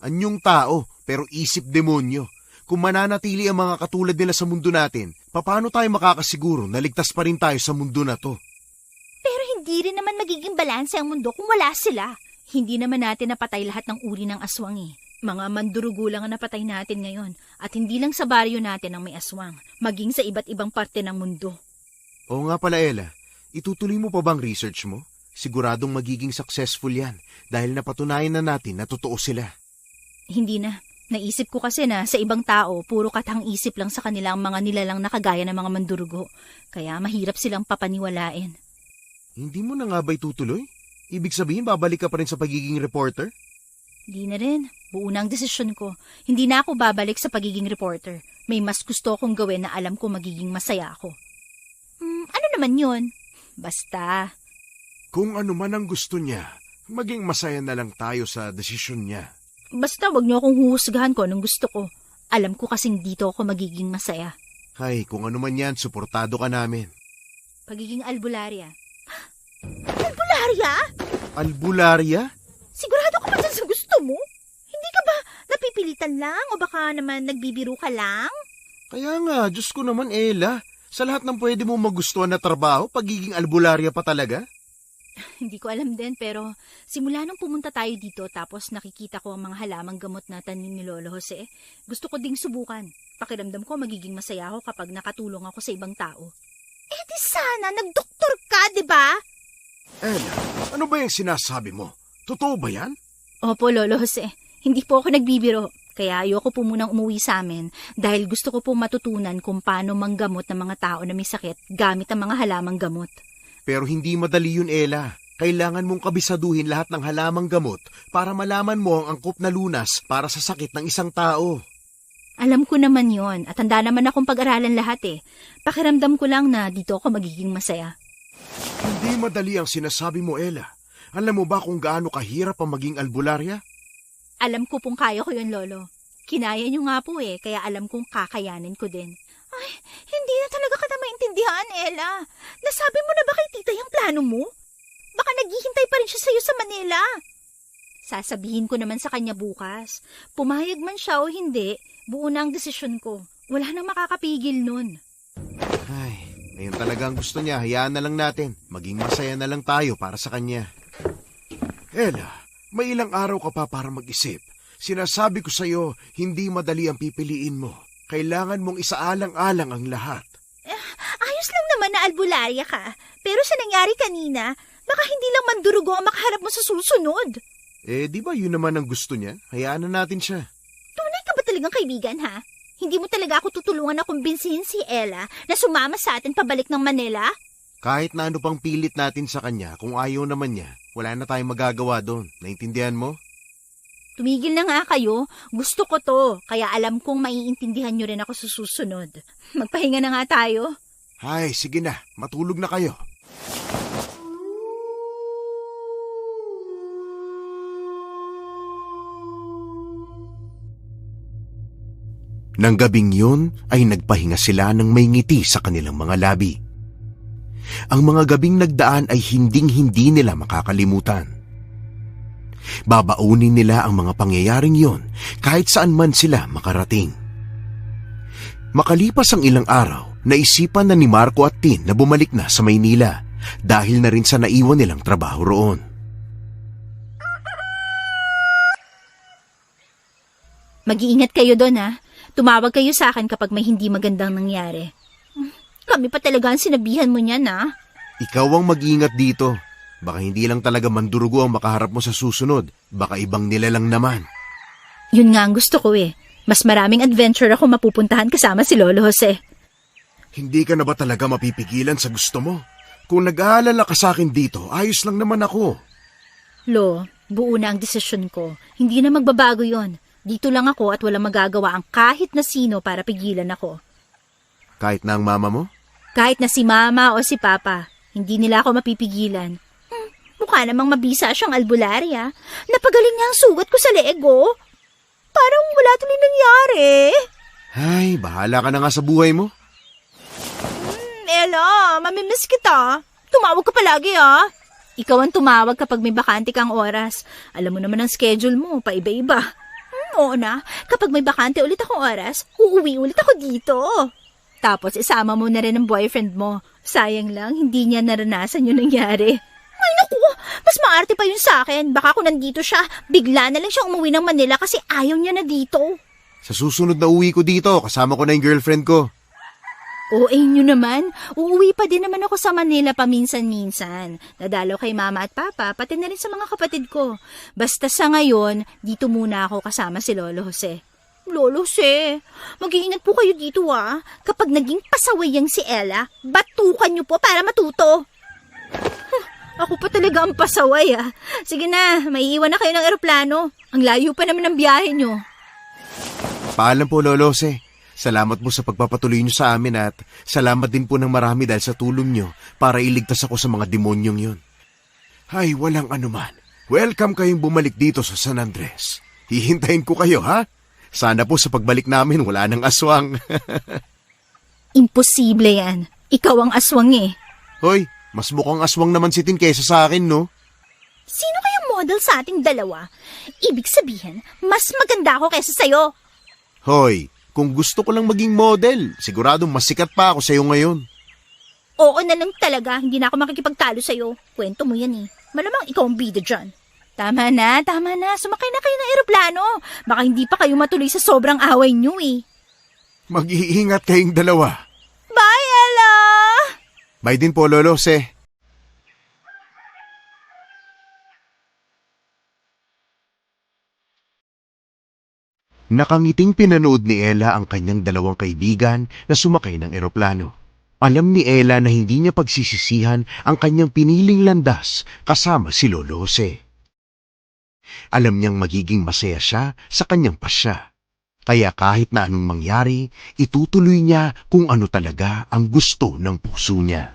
Anyong tao, pero isip demonyo. Kung mananatili ang mga katulad nila sa mundo natin, paano tayo makakasiguro na ligtas pa rin tayo sa mundo na to? Pero hindi rin naman magiging balanse ang mundo kung wala sila. Hindi naman natin napatay lahat ng uri ng aswang eh. Mga mandurugo lang ang napatay natin ngayon. At hindi lang sa baryo natin ang may aswang, maging sa iba't ibang parte ng mundo. Oo nga pala, Ella. Itutuloy mo pa bang research mo? Siguradong magiging successful yan dahil napatunayan na natin na totoo sila. Hindi na. Naisip ko kasi na sa ibang tao, puro katang isip lang sa kanila ang mga nilalang nakagaya ng mga mandurugo. Kaya mahirap silang papaniwalain. Hindi mo na nga ba'y tutuloy? Ibig sabihin, babalik ka pa rin sa pagiging reporter? Di na rin. Buo na ang desisyon ko. Hindi na ako babalik sa pagiging reporter. May mas gusto akong gawin na alam ko magiging masaya ako. Ano naman yun? Basta. Kung ano man ang gusto niya, maging masaya na lang tayo sa desisyon niya. Basta wag niyo akong huhusgahan ko anong gusto ko. Alam ko kasing dito ako magiging masaya. Hay, kung ano man yan, suportado ka namin. Pagiging albularya. Albularya? Albularya? Sigurado ka ba dyan sa gusto mo? Hindi ka ba napipilitan lang o baka naman nagbibiro ka lang? Kaya nga, Diyos ko naman, Ella. Sa lahat ng pwede mo magustuhan na trabaho, pagiging albularya pa talaga? Hindi ko alam din pero simula nung pumunta tayo dito tapos nakikita ko ang mga halamang gamot na tanim ni Lolo Jose, gusto ko ding subukan. Pakiramdam ko magiging masaya ako kapag nakatulong ako sa ibang tao. Eh di sana, nagdoktor ka, di ba? Ella, ano ba yung sinasabi mo? Totoo ba yan? Opo, Lolo Jose. Hindi po ako nagbibiro. Kaya ayoko po munang umuwi sa amin dahil gusto ko po matutunan kung paano manggamot ng mga tao na may sakit gamit ang mga halamang gamot. Pero hindi madali yun, Ella. Kailangan mong kabisaduhin lahat ng halamang gamot para malaman mo ang angkop na lunas para sa sakit ng isang tao. Alam ko naman yon at handa naman akong pag-aralan lahat eh. Pakiramdam ko lang na dito ako magiging masaya. Hindi madali ang sinasabi mo, Ella. Alam mo ba kung gaano kahirap ang maging albularya? Alam ko pong kaya ko yun, Lolo. Kinaya niyo nga po eh, kaya alam kong kakayanin ko din. Ay, hindi na talaga kita maintindihan, Ella. Nasabi mo na ba kay tita yung plano mo? Baka naghihintay pa rin siya sa'yo sa Manila. Sasabihin ko naman sa kanya bukas. Pumayag man siya o hindi, buo na ang desisyon ko. Wala nang makakapigil nun. Ay, ngayon talaga ang gusto niya. Hayaan na lang natin. Maging masaya na lang tayo para sa kanya. Ella, may ilang araw ka pa para mag-isip. Sinasabi ko sa'yo, hindi madali ang pipiliin mo. Kailangan mong isaalang-alang ang lahat. Ayos lang naman na albularya ka. Pero sa nangyari kanina, baka hindi lang mandurugo ang makaharap mo sa susunod. Eh, di ba yun naman ang gusto niya? Hayaan na natin siya. Tunay ka ba talagang kaibigan, ha? Hindi mo talaga ako tutulungan na kumbinsihin si Ella na sumama sa atin pabalik ng Manila? Kahit na ano pang pilit natin sa kanya, kung ayaw naman niya, wala na tayong magagawa doon. Naintindihan mo? Tumigil na nga kayo. Gusto ko to. Kaya alam kong maiintindihan nyo rin ako sa susunod. Magpahinga na nga tayo. Ay, sige na. Matulog na kayo. Nang gabing yun ay nagpahinga sila ng may ngiti sa kanilang mga labi. Ang mga gabing nagdaan ay hinding-hindi nila makakalimutan. Babaunin nila ang mga pangyayaring yon kahit saan man sila makarating. Makalipas ang ilang araw, naisipan na ni Marco at Tin na bumalik na sa Maynila dahil na rin sa naiwan nilang trabaho roon. Mag-iingat kayo doon, ha? Tumawag kayo sa akin kapag may hindi magandang nangyari. Kami pa talaga ang sinabihan mo niyan, ha? Ikaw ang mag-iingat dito. Baka hindi lang talaga mandurugo ang makaharap mo sa susunod. Baka ibang nila lang naman. Yun nga ang gusto ko eh. Mas maraming adventure ako mapupuntahan kasama si Lolo Jose. Hindi ka na ba talaga mapipigilan sa gusto mo? Kung nag-aalala ka sa akin dito, ayos lang naman ako. Lo, buo na ang desisyon ko. Hindi na magbabago yon. Dito lang ako at walang magagawa ang kahit na sino para pigilan ako. Kahit na ang mama mo? Kahit na si Mama o si Papa, hindi nila ako mapipigilan. Mukha mukha namang mabisa siyang albularya. Napagaling niya ang sugat ko sa leeg, oh. Parang wala tuloy nangyari. Ay, bahala ka na nga sa buhay mo. Ella, mamimiss kita. Tumawag ka palagi, ah. Ikaw ang tumawag kapag may bakante kang oras. Alam mo naman ang schedule mo, paiba-iba. Oo na, kapag may bakante ulit akong oras, uuwi ulit ako dito. Tapos isama mo na rin ang boyfriend mo. Sayang lang, hindi niya naranasan yung nangyari. Ay naku, mas maarte pa yun sa akin. Baka kung nandito siya, bigla na lang siya umuwi ng Manila kasi ayaw niya na dito. Sa susunod na uwi ko dito, kasama ko na yung girlfriend ko. Oo, nyo naman. Uuwi pa din naman ako sa Manila paminsan-minsan. Dadalaw kay mama at papa, pati na rin sa mga kapatid ko. Basta sa ngayon, dito muna ako kasama si Lolo Jose. Lolo Jose, mag-iingat po kayo dito ah. Kapag naging pasaway yang si Ella, batukan nyo po para matuto. Ako pa talaga ang pasaway ah. Sige na, maiiwan na kayo ng eroplano. Ang layo pa naman ng biyahe nyo. Paalam po, Lolo Jose. Salamat po sa pagpapatuloy niyo sa amin at salamat din po ng marami dahil sa tulong niyo para iligtas ako sa mga demonyong yun. Ay, walang anuman. Welcome kayong bumalik dito sa San Andres. Hihintayin ko kayo, ha? Sana po sa pagbalik namin wala nang aswang. Imposible yan. Ikaw ang aswang eh. Hoy, mas mukhang aswang naman si Tin kaysa sa akin, no? Sino kayang model sa ating dalawa? Ibig sabihin, mas maganda ako kaysa sa'yo. Hoy, kung gusto ko lang maging model, siguradong mas sikat pa ako sa'yo ngayon. Oo na lang talaga, hindi na ako makikipagtalo sa'yo. Kwento mo yan eh. Malamang ikaw ang bida dyan. Tama na. Sumakay na kayo ng eroplano. Baka hindi pa kayo matuloy sa sobrang away nyo eh. Mag-iingat kayong dalawa. Bye, Ella! Bye din po, Lolo Jose. Nakangiting pinanood ni Ella ang kanyang dalawang kaibigan na sumakay ng eroplano. Alam ni Ella na hindi niya pagsisisihan ang kanyang piniling landas kasama si Lolo Jose. Alam niyang magiging masaya siya sa kanyang pasya. Kaya kahit na anong mangyari, itutuloy niya kung ano talaga ang gusto ng puso niya.